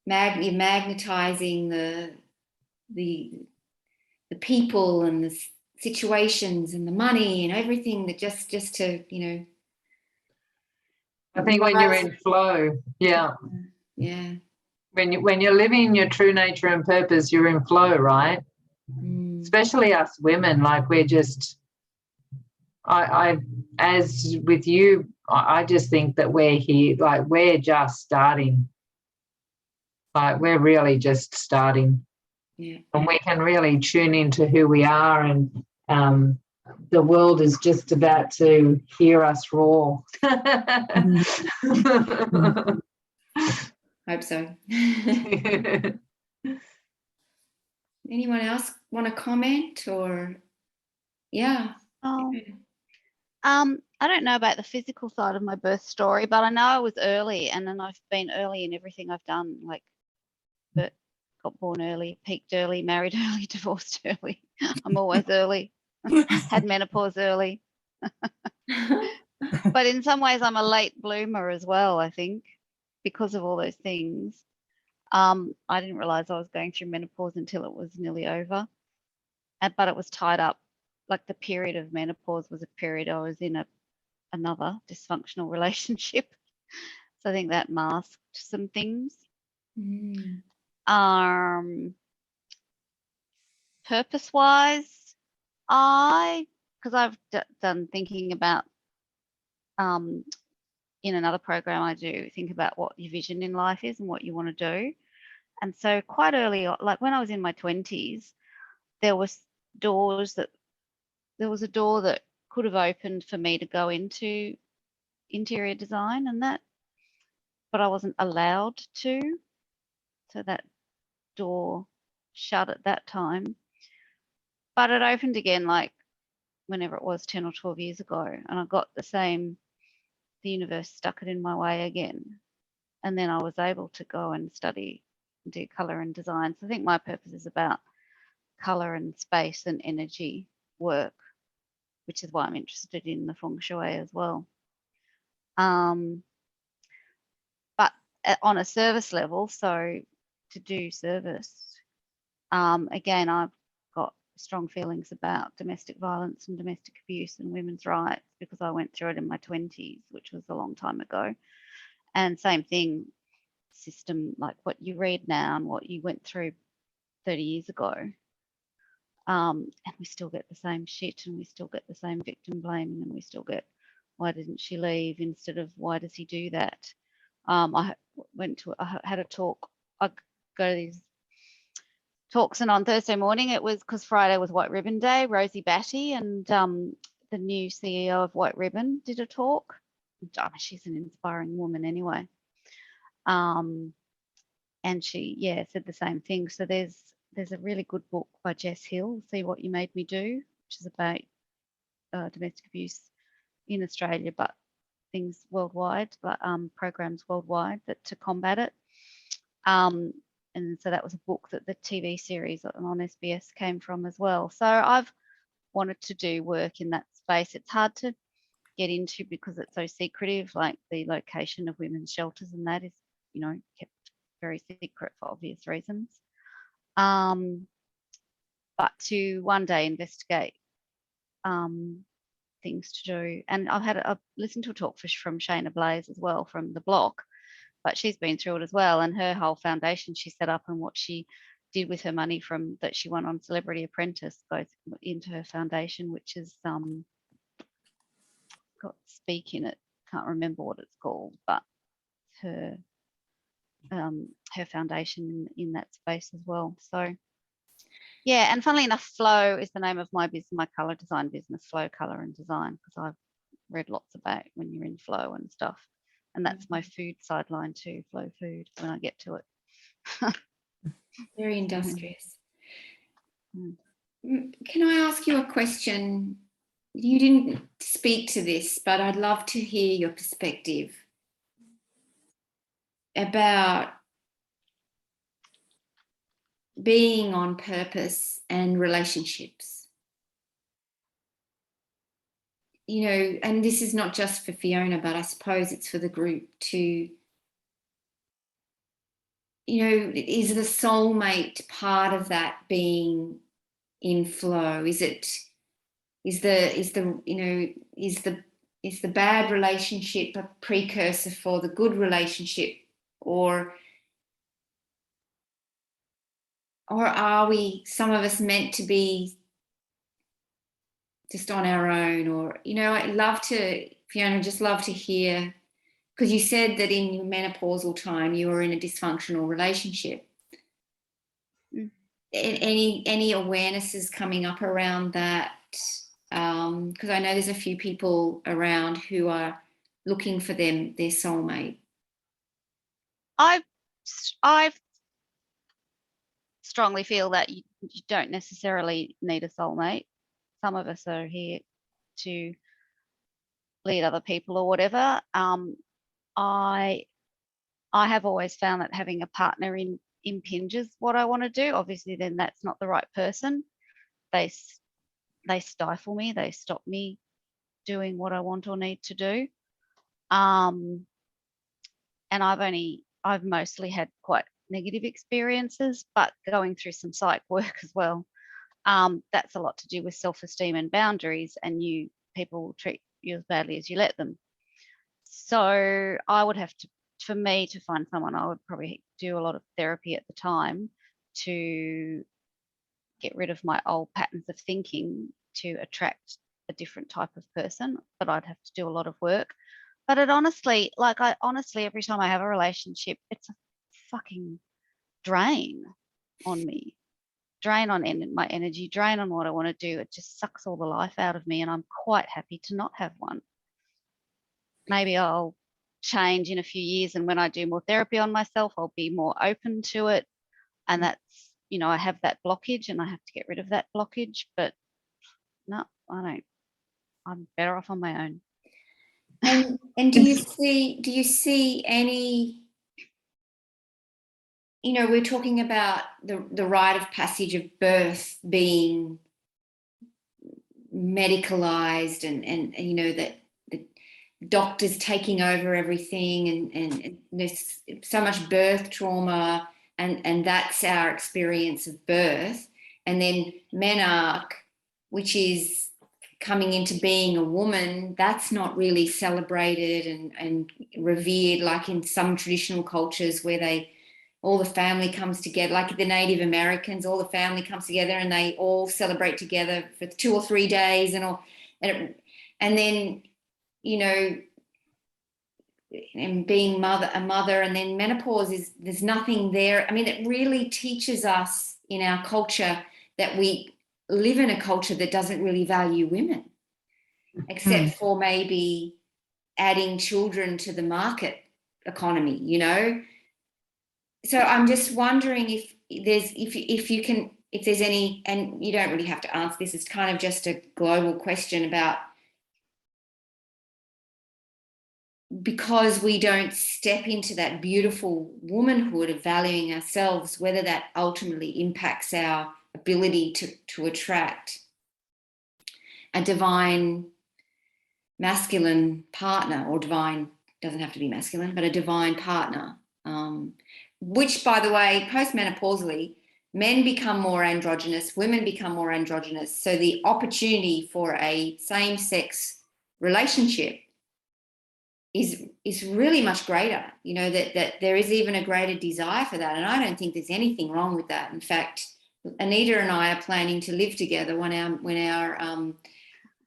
magnetizing the people and the situations and the money and everything, that just to, you know. I think when you're in flow, yeah. When you're living your true nature and purpose, you're in flow, right? Especially us women, like we're just, I as with you, I just think that we're here, like we're just starting. Like we're really just starting. Yeah. And we can really tune into who we are, and the world is just about to hear us roar. Hope so. Anyone else want to comment, or yeah? I don't know about the physical side of my birth story, but I know I was early, and then I've been early in everything I've done, like got born early, peaked early, married early, divorced early. I'm always early. Had menopause early. But in some ways I'm a late bloomer as well, I think, because of all those things. I didn't realize I was going through menopause until it was nearly over. But it was tied up, like the period of menopause was a period I was in another dysfunctional relationship. So I think that masked some things. Purpose-wise, because I've done thinking about, in another program I do, think about what your vision in life is and what you want to do. And so quite early, like when I was in my 20s, there was a door that could have opened for me to go into interior design and that, but I wasn't allowed to. So that door shut at that time. But it opened again, like whenever it was 10 or 12 years ago, and I got the universe stuck it in my way again. And then I was able to go and study and do color and design. So I think my purpose is about color and space and energy work, which is why I'm interested in the feng shui as well. But on a service level, so to do service, again, I've got strong feelings about domestic violence and domestic abuse and women's rights, because I went through it in my 20s, which was a long time ago. And same thing, system like what you read now and what you went through 30 years ago. And we still get the same shit, and we still get the same victim blaming, and we still get, why didn't she leave, instead of why does he do that? I had a talk. I go to these talks, and on Thursday morning it was, because Friday was White Ribbon Day, Rosie Batty and the new CEO of White Ribbon did a talk. She's an inspiring woman anyway. And she said the same thing. So there's a really good book by Jess Hill, See What You Made Me Do, which is about domestic abuse in Australia, but things worldwide, but programs worldwide to combat it. And so that was a book that the TV series on SBS came from as well. So I've wanted to do work in that space. It's hard to get into because it's so secretive, like the location of women's shelters, and that is, kept very secret for obvious reasons. But to one day investigate things to do. And I've listened to a talk from Shayna Blaze as well from the block, but she's been through it as well, and her whole foundation she set up and what she did with her money from that she won on Celebrity Apprentice goes into her foundation, which is got speak in it. Can't remember what it's called, but her foundation in that space as well. So yeah, and funnily enough, Flow is the name of my business, my color design business, Flow Color and Design, because I've read lots about when you're in flow and stuff. And that's my food sideline too, Flow Food, when I get to it. Very industrious. Can I ask you a question? You didn't speak to this, but I'd love to hear your perspective about being on purpose and relationships. And this is not just for Fiona, but I suppose it's for the group to, is the soulmate part of that being in flow? Is the bad relationship a precursor for the good relationship, or are we, some of us, meant to be just on our own? Or, I'd love to, Fiona, just love to hear, because you said that in your menopausal time you were in a dysfunctional relationship. Any awarenesses coming up around that? Because I know there's a few people around who are looking for their soulmate. I strongly feel that you don't necessarily need a soulmate. Some of us are here to lead other people or whatever. I have always found that having a partner impinges what I want to do. Obviously, then that's not the right person. They stifle me. They stop me doing what I want or need to do. And I've mostly had quite negative experiences, but going through some psych work as well. That's a lot to do with self-esteem and boundaries, and people will treat you as badly as you let them. So I would have to, for me to find someone, I would probably do a lot of therapy at the time to get rid of my old patterns of thinking to attract a different type of person, but I'd have to do a lot of work. But it honestly, every time I have a relationship, it's a fucking drain on me, drain on my energy, drain on what I want to do. It just sucks all the life out of me, and I'm quite happy to not have one. Maybe I'll change in a few years, and when I do more therapy on myself, I'll be more open to it. And that's, I have that blockage and I have to get rid of that blockage, but no, I don't. I'm better off on my own. And do you see any, we're talking about the rite of passage of birth being medicalized, and that the doctors taking over everything, and there's so much birth trauma, and that's our experience of birth. And then menarche, which is coming into being a woman, that's not really celebrated and revered like in some traditional cultures where they all the family comes together, like the Native Americans, all the family comes together and they all celebrate together for 2 or 3 days and all, and then, you know, and being a mother, and then menopause is, there's nothing there. I mean, it really teaches us in our culture that we live in a culture that doesn't really value women, except for maybe adding children to the market economy, you know. So I'm just wondering if there's any, and you don't really have to answer this, it's kind of just a global question about, because we don't step into that beautiful womanhood of valuing ourselves, whether that ultimately impacts our ability to attract a divine masculine partner, or divine, doesn't have to be masculine, but a divine partner, which, by the way, postmenopausally, men become more androgynous, women become more androgynous. So the opportunity for a same-sex relationship is really much greater, you know, that there is even a greater desire for that. And I don't think there's anything wrong with that. In fact, Anita and I are planning to live together when our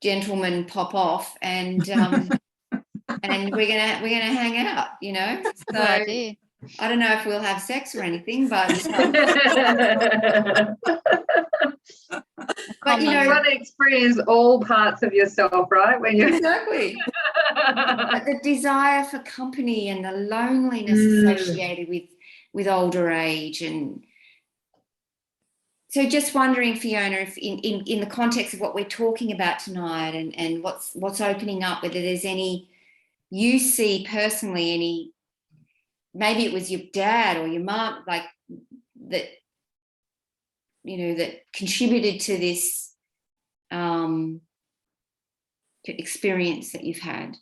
gentlemen pop off, and and we're gonna hang out, you know. Good So idea. I don't know if we'll have sex or anything, but but you know, you want to experience all parts of yourself, right? When you're exactly. But the desire for company and the loneliness associated with older age. And so just wondering, Fiona, if in the context of what we're talking about tonight, and what's opening up, whether there's any, you see personally any, maybe it was your dad or your mom, like that, you know, that contributed to this experience that you've had.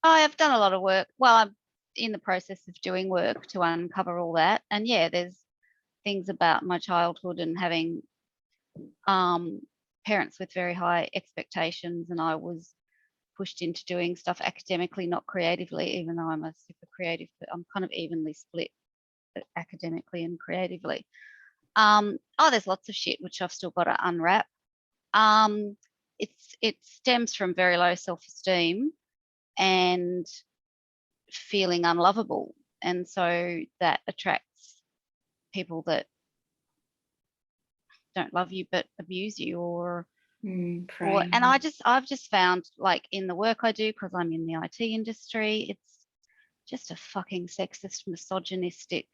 I've done a lot of work. Well, I'm in the process of doing work to uncover all that. And yeah, there's things about my childhood and having parents with very high expectations, and I was pushed into doing stuff academically, not creatively, even though I'm a super creative, but I'm kind of evenly split academically and creatively. There's lots of shit which I've still got to unwrap. It stems from very low self-esteem and feeling unlovable, and so that attracts people that don't love you but abuse you, or and I've just found, like, in the work I do, because I'm in the IT industry, it's just a fucking sexist, misogynistic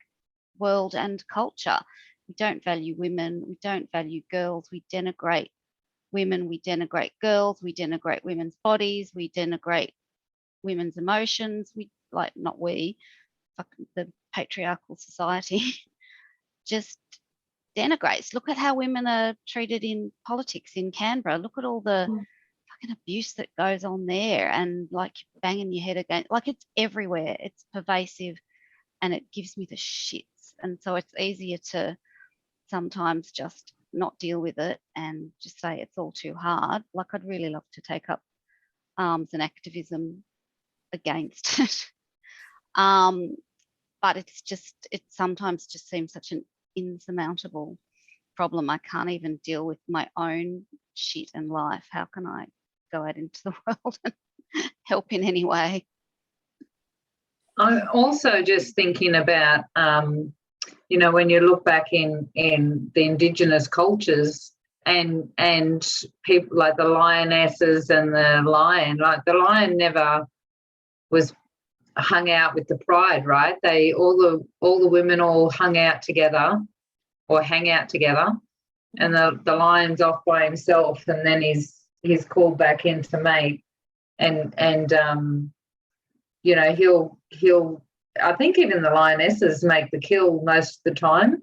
world and culture. We don't value women, we don't value girls, we denigrate women, we denigrate girls, we denigrate women's bodies, we denigrate women's emotions. We, like, not we, the patriarchal society just denigrates. Look at how women are treated in politics in Canberra. Look at all the fucking abuse that goes on there, and like banging your head against, like, it's everywhere, it's pervasive, and it gives me the shits. And so it's easier to sometimes just not deal with it and just say it's all too hard. Like, I'd really love to take up arms and activism against it. But it sometimes just seems such an insurmountable problem. I can't even deal with my own shit in life. How can I go out into the world and help in any way? I'm also just thinking about, you know, when you look back in the Indigenous cultures and people like the lionesses and the lion, like the lion never was hung out with the pride, right? They all the women all hung out together or hang out together, and the lion's off by himself, and then he's called back in to mate, and you know, he'll I think even the lionesses make the kill most of the time,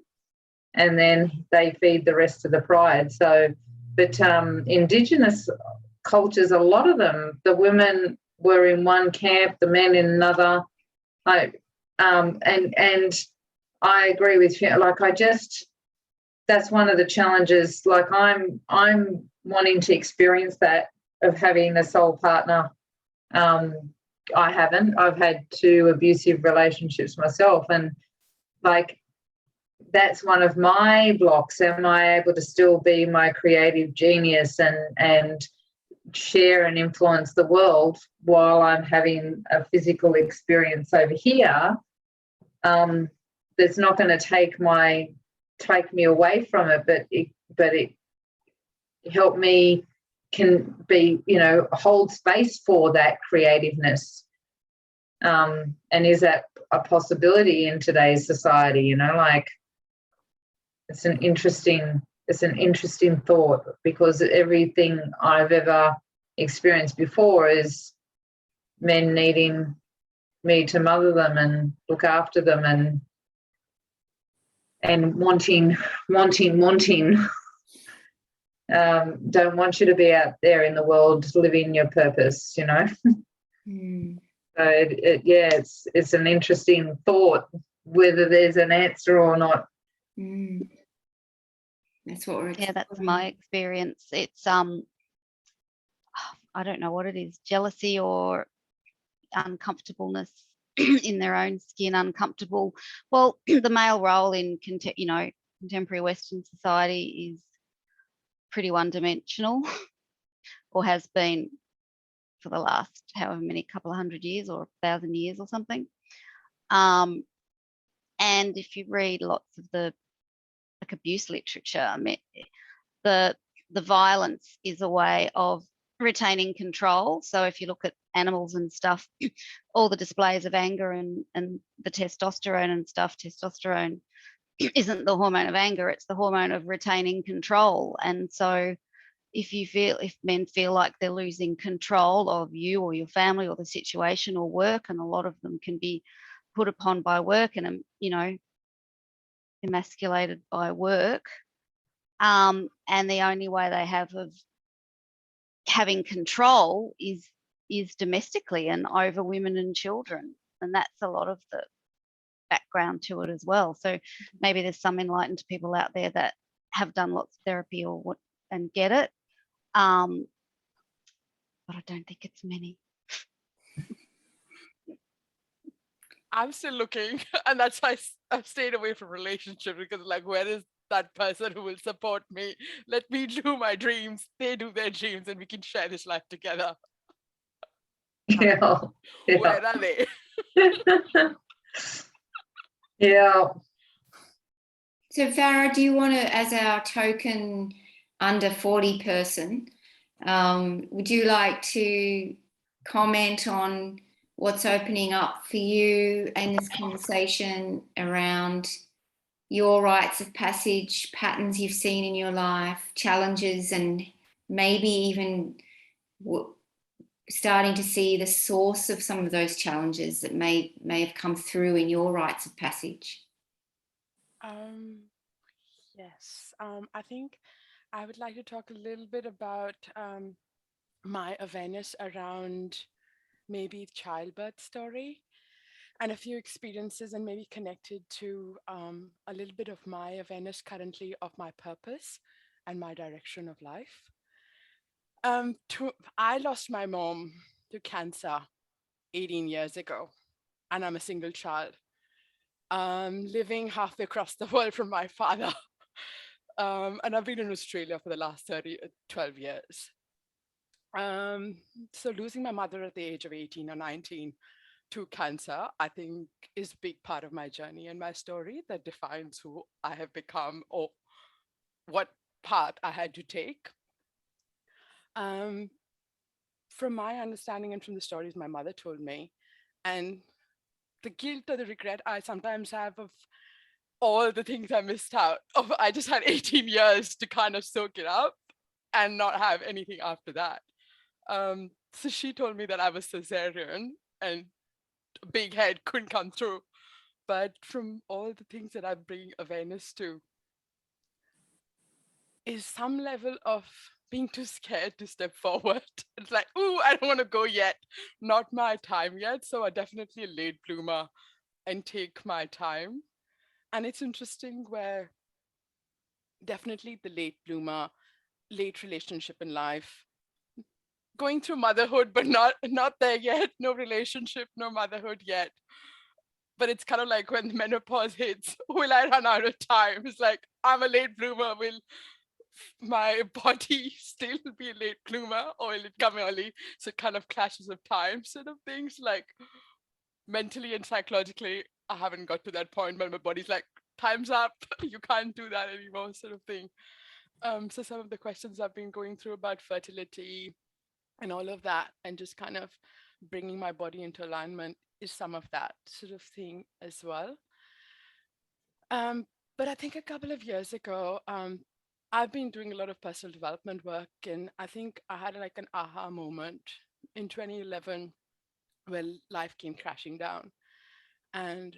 and then they feed the rest of the pride. So, but Indigenous cultures, a lot of them, the women were in one camp, the men in another. And I agree with you. Like, that's one of the challenges. Like, I'm wanting to experience that, of having a soul partner. I haven't. I've had 2 abusive relationships myself, and like, that's one of my blocks. Am I able to still be my creative genius and share and influence the world while I'm having a physical experience over here? That's not going to take me away from it, but it help me can be, hold space for that creativeness. And is that a possibility in today's society? Like, it's an interesting thought, because everything I've ever experienced before is men needing me to mother them and look after them and wanting don't want you to be out there in the world living your purpose, Mm. So it's an interesting thought, whether there's an answer or not. Mm. That's what we're That's exploring. my experience. It's I don't know what it is, jealousy or uncomfortableness in their own skin, uncomfortable. Well, the male role in contemporary Western society is pretty one-dimensional, or has been for the last however many couple of hundred years or 1,000 years or something. And if you read lots of the abuse literature, I mean, the violence is a way of retaining control. So if you look at animals and stuff, all the displays of anger and the testosterone and stuff, testosterone isn't the hormone of anger, it's the hormone of retaining control. And so if men feel like they're losing control of you or your family or the situation or work, and a lot of them can be put upon by work and emasculated by work, and the only way they have of having control is domestically and over women and children, and that's a lot of the background to it as well. So maybe there's some enlightened people out there that have done lots of therapy and get it, but I don't think it's many. I'm still looking, and that's why I've stayed away from relationships, because like, where is that person who will support me? Let me do my dreams, they do their dreams, and we can share this life together. Yeah. Where are they? Yeah. So Farah, do you want to, as our token under 40 person, would you like to comment on what's opening up for you in this conversation around your rites of passage, patterns you've seen in your life, challenges, and maybe even starting to see the source of some of those challenges that may have come through in your rites of passage? Yes, I think I would like to talk a little bit about my awareness around maybe childbirth story and a few experiences, and maybe connected to a little bit of my awareness currently of my purpose and my direction of life. I lost my mom to cancer 18 years ago, and I'm a single child, living halfway across the world from my father. And I've been in Australia for the last 12 years. So losing my mother at the age of 18 or 19 to cancer, I think, is a big part of my journey and my story that defines who I have become or what path I had to take. From my understanding and from the stories my mother told me, and the guilt or the regret I sometimes have of all the things I missed out of, I just had 18 years to kind of soak it up and not have anything after that. So she told me that I was cesarean and big head couldn't come through. But from all the things that I bring awareness to is some level of being too scared to step forward. It's like, ooh, I don't want to go yet. Not my time yet. So I'm definitely a late bloomer and take my time. And it's interesting where definitely the late bloomer, late relationship in life, going through motherhood, but not there yet, no relationship, no motherhood yet. but it's kind of like when menopause hits, will I run out of time? It's like, I'm a late bloomer. Will my body still be a late bloomer, or will it come early? So it kind of clashes of time sort of things. Like mentally and psychologically, I haven't got to that point, but my body's like, time's up. You can't do that anymore, sort of thing. So some of the questions I've been going through about fertility and all of that, and just kind of bringing my body into alignment is some of that sort of thing as well. But I think a couple of years ago, I've been doing a lot of personal development work, and I think I had like an aha moment in 2011 when life came crashing down. And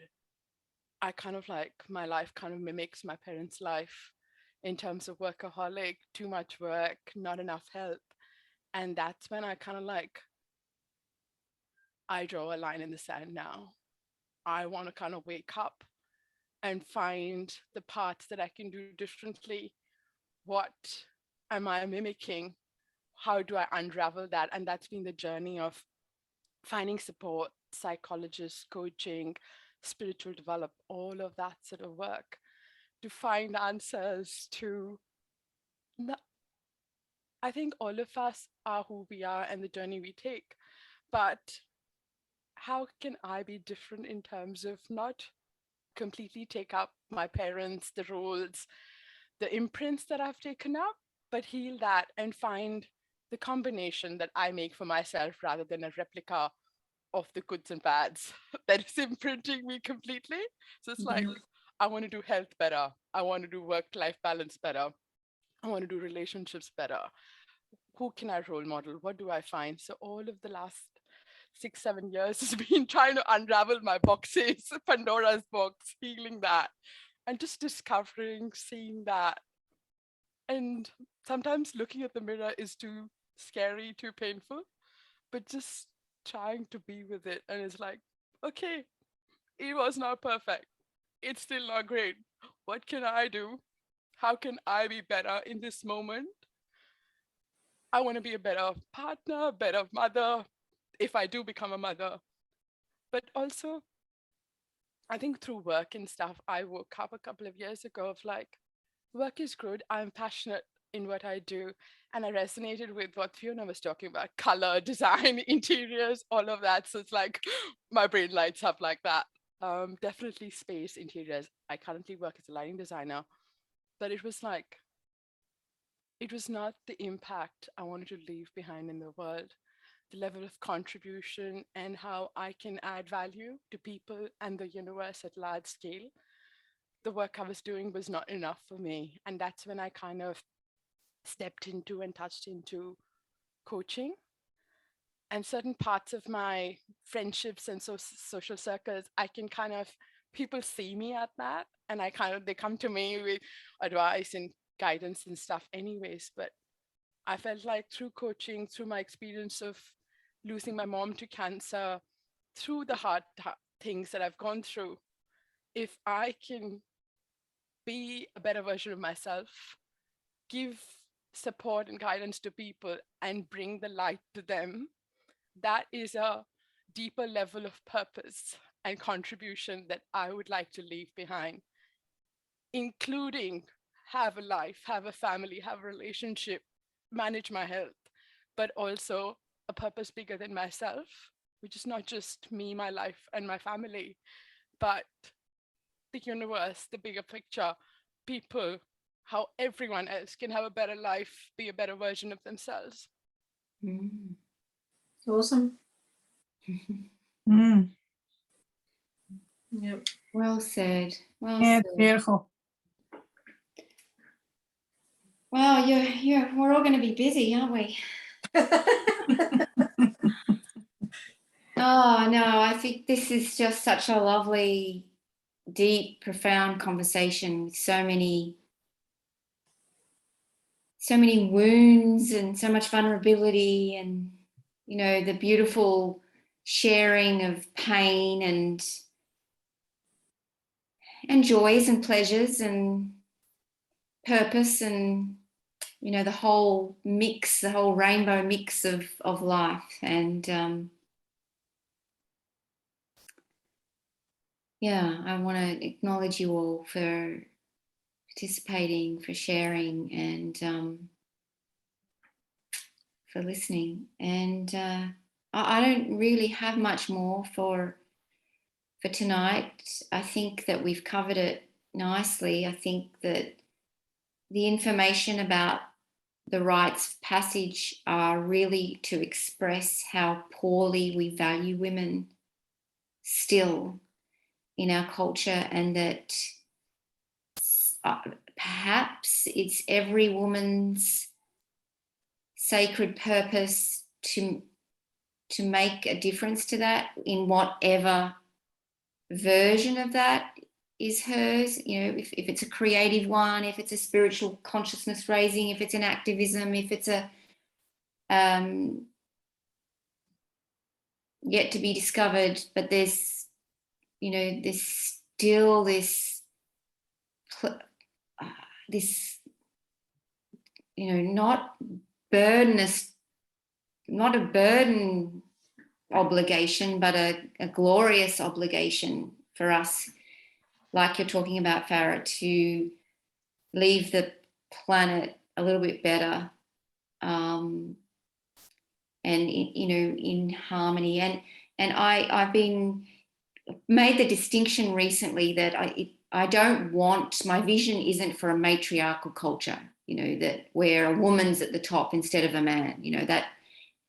I kind of like, my life kind of mimics my parents' life in terms of workaholic, too much work, not enough help. And that's when I kind of like, I draw a line in the sand now. I want to kind of wake up and find the parts that I can do differently. What am I mimicking? How do I unravel that? And that's been the journey of finding support, psychologists, coaching, spiritual develop, all of that sort of work to find answers to. I think all of us are who we are and the journey we take, but how can I be different in terms of not completely take up my parents, the roles, the imprints that I've taken up, but heal that and find the combination that I make for myself rather than a replica of the goods and bads that is imprinting me completely. So it's like, I want to do health better. I want to do work-life balance better. I want to do relationships better. Who can I role model? What do I find? So all of the last 6-7 years has been trying to unravel my boxes, Pandora's box, healing that, and just discovering, seeing that. And sometimes looking at the mirror is too scary, too painful, but just trying to be with it. And it's like, okay, it was not perfect. It's still not great. What can I do? How can I be better in this moment? I want to be a better partner, better mother, if I do become a mother. But also, I think through work and stuff, I woke up a couple of years ago of like, work is good. I'm passionate in what I do. And I resonated with what Fiona was talking about, color, design, interiors, all of that. So it's like my brain lights up like that. Definitely space, interiors. I currently work as a lighting designer, but it was like, it was not the impact I wanted to leave behind in the world, the level of contribution and how I can add value to people and the universe at large scale. The work I was doing was not enough for me. And that's when I kind of stepped into and touched into coaching. And certain parts of my friendships and social circles, I can kind of, people see me at that, and they come to me with advice and guidance and stuff anyways. But I felt like through coaching, through my experience of losing my mom to cancer, through the hard things that I've gone through, if I can be a better version of myself, give support and guidance to people and bring the light to them, that is a deeper level of purpose and contribution that I would like to leave behind, including have a life, have a family, have a relationship, manage my health, but also a purpose bigger than myself, which is not just me, my life, and my family, but the universe, the bigger picture, people, how everyone else can have a better life, be a better version of themselves. Awesome. Mm. Yep. Well said. Well Yeah, said. beautiful. Well, we're all going to be busy, aren't we? Oh no, I think this is just such a lovely, deep, profound conversation with so many wounds and so much vulnerability, and the beautiful sharing of pain and joys and pleasures and purpose, and the whole mix, the whole rainbow mix of life. And yeah, I want to acknowledge you all for participating, for sharing, and for listening. And I don't really have much more for tonight. I think that we've covered it nicely. I think that the information about the rites of passage are really to express how poorly we value women still in our culture, and that perhaps it's every woman's sacred purpose to make a difference to that, in whatever version of that is hers. You know, if it's a creative one, if it's a spiritual consciousness raising, if it's an activism, if it's a yet to be discovered, but there's, you know, there's still this, you know, not a burden obligation, but a glorious obligation for us, like you're talking about, Farah, to leave the planet a little bit better, and you know, in harmony. And I've been made the distinction recently that I don't want, my vision isn't for a matriarchal culture, you know, that where a woman's at the top instead of a man, you know,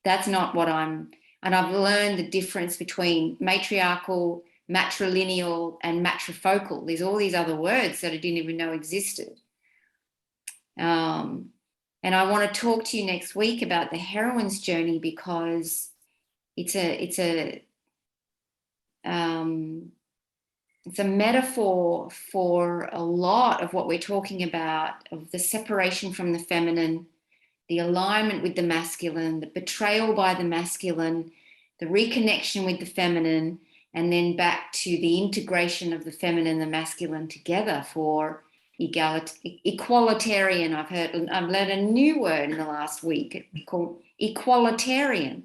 that's not what I'm. And I've learned the difference between matriarchal, matrilineal, and matrifocal. There's all these other words that I didn't even know existed. And I want to talk to you next week about the Heroines Journey, because it's a metaphor for a lot of what we're talking about, of the separation from the feminine, the alignment with the masculine, the betrayal by the masculine, the reconnection with the feminine, and then back to the integration of the feminine and the masculine together for equalitarian. I've learned a new word in the last week called equalitarian.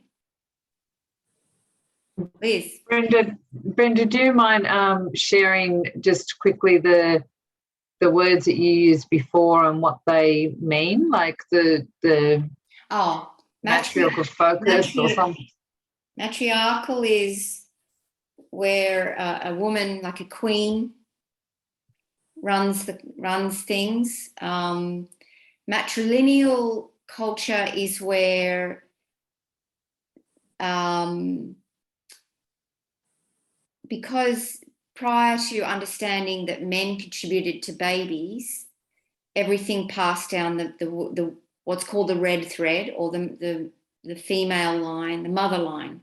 Liz. Brenda, do you mind sharing just quickly the words that you used before and what they mean, like the matriarchal focus or something? Matriarchal is where a woman, like a queen, runs things. Matrilineal culture is where because prior to understanding that men contributed to babies, everything passed down the what's called the red thread, or the female line, the mother line.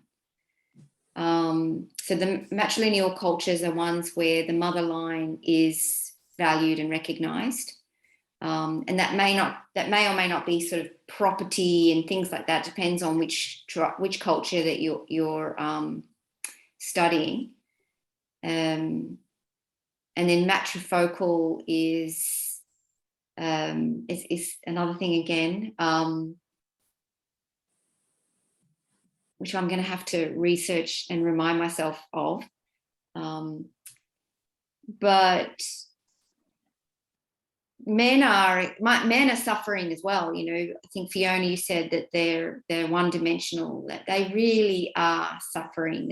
So the matrilineal cultures are ones where the mother line is valued and recognised, and that may or may not be sort of property and things like that. Depends on which culture that you're studying. And then matrifocal is another thing again, which I'm going to have to research and remind myself of. But men are suffering as well. You know, I think Fiona, you said that they're one-dimensional. That they really are suffering.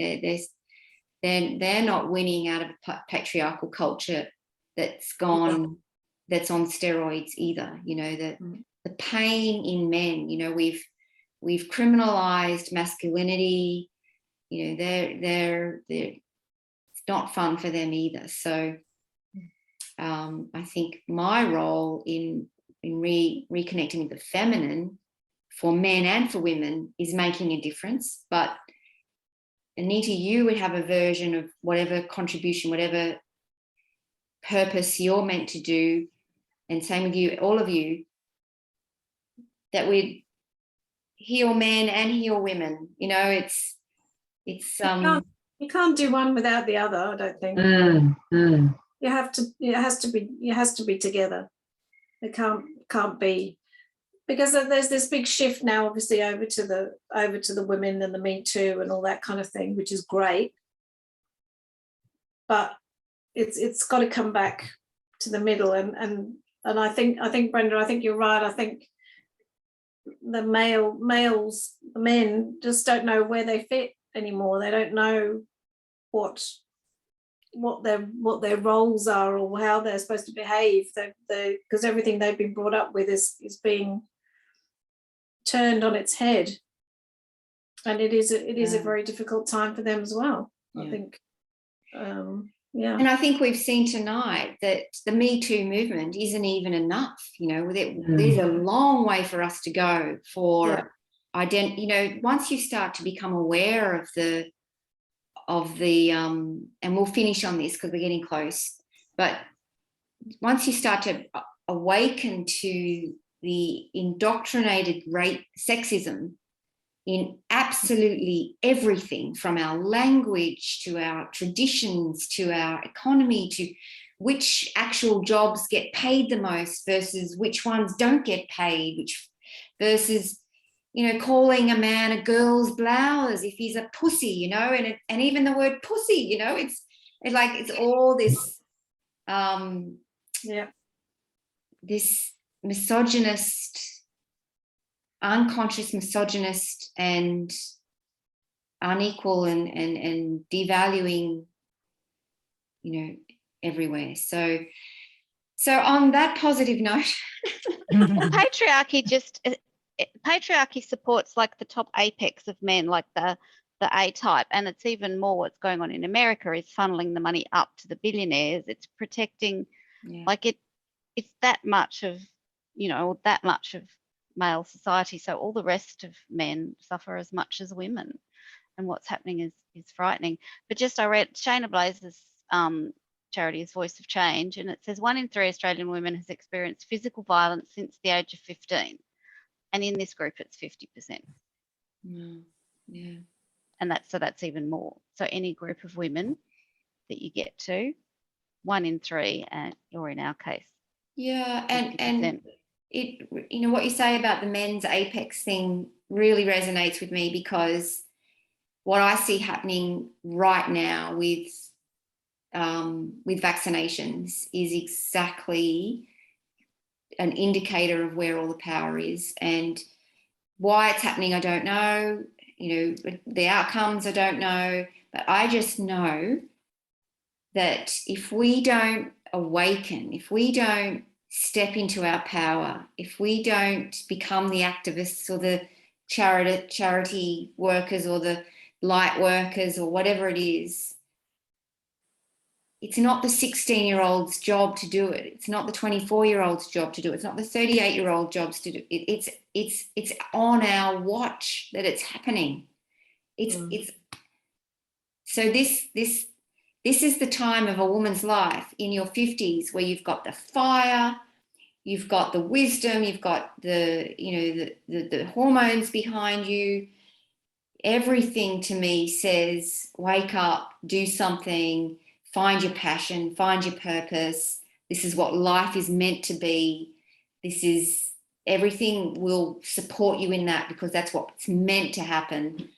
They're not winning out of a patriarchal culture that's gone, that's on steroids either. You know, the pain in men. You know, we've criminalized masculinity. You know, they're it's not fun for them either. So I think my role in reconnecting with the feminine for men and for women is making a difference. But Anita, you would have a version of whatever contribution, whatever purpose you're meant to do, and same with you, all of you, that we'd heal men and heal women. You know, it's you can't do one without the other, I don't think. You have to, it has to be together. It can't be, because there's this big shift now, obviously, over to the women and the Me Too and all that kind of thing, which is great. But it's got to come back to the middle. And I think Brenda, I think you're right. I think the men just don't know where they fit anymore. They don't know what their roles are or how they're supposed to behave. They because everything they've been brought up with is being turned on its head, and it is a very difficult time for them as well. I think. And I think we've seen tonight that the Me Too movement isn't even enough. There's a long way for us to go for once you start to become aware of the and we'll finish on this because we're getting close, but once you start to awaken to the indoctrinated rape sexism in absolutely everything, from our language to our traditions to our economy, to which actual jobs get paid the most versus which ones don't get paid, which versus calling a man a girl's blouse if he's a pussy, and even the word pussy, it's all this this misogynist, unconscious misogynist and unequal and devaluing, everywhere. So on that positive note, patriarchy supports like the top apex of men, like the A type, and it's even more what's going on in America is funneling the money up to the billionaires. It's protecting, it's that much of male society. So all the rest of men suffer as much as women, and what's happening is frightening. But I read Shayna Blazer's charity is Voice of Change, and it says 1 in 3 Australian women has experienced physical violence since the age of 15. And in this group, it's 50%. And that's even more. So any group of women that you get to, 1 in 3, or in our case. Yeah, and it, what you say about the men's apex thing really resonates with me, because what I see happening right now with vaccinations is exactly an indicator of where all the power is, and why it's happening I don't know, the outcomes I don't know, but I just know that if we don't awaken, if we don't step into our power, if we don't become the activists or the charity workers or the light workers or whatever it is, it's not the 16-year-old's job to do it. It's not the 24-year-old's job to do it. It's not the 38-year-old jobs to do it. It's on our watch that it's happening. So this is the time of a woman's life in your 50s where you've got the fire, you've got the wisdom, you've got the hormones behind you. Everything to me says wake up, do something. Find your passion, find your purpose. This is what life is meant to be. Everything will support you in that, because that's what's meant to happen.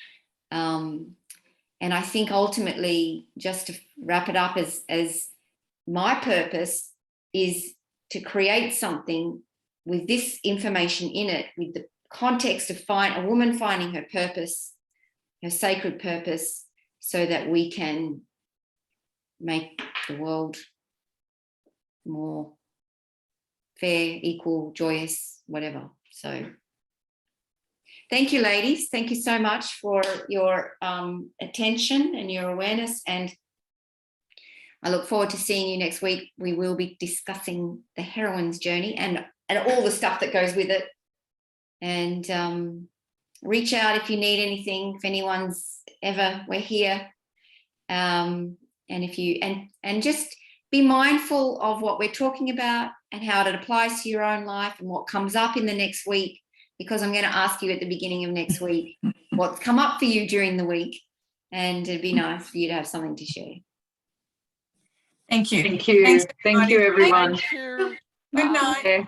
And I think ultimately, just to wrap it up, as my purpose is to create something with this information in it, with the context of a woman finding her purpose, her sacred purpose, so that we can make the world more fair, equal, joyous, whatever. So thank you, ladies. Thank you so much for your attention and your awareness, and I look forward to seeing you next week. We will be discussing the Heroines Journey and all the stuff that goes with it, and reach out if you need anything, if anyone's ever, we're here. And if you and just be mindful of what we're talking about and how it applies to your own life and what comes up in the next week, because I'm going to ask you at the beginning of next week what's come up for you during the week, and it'd be nice for you to have something to share. Thank you. Thank you. Thanks, Thank you, everyone. Thank you. Good night. Yeah.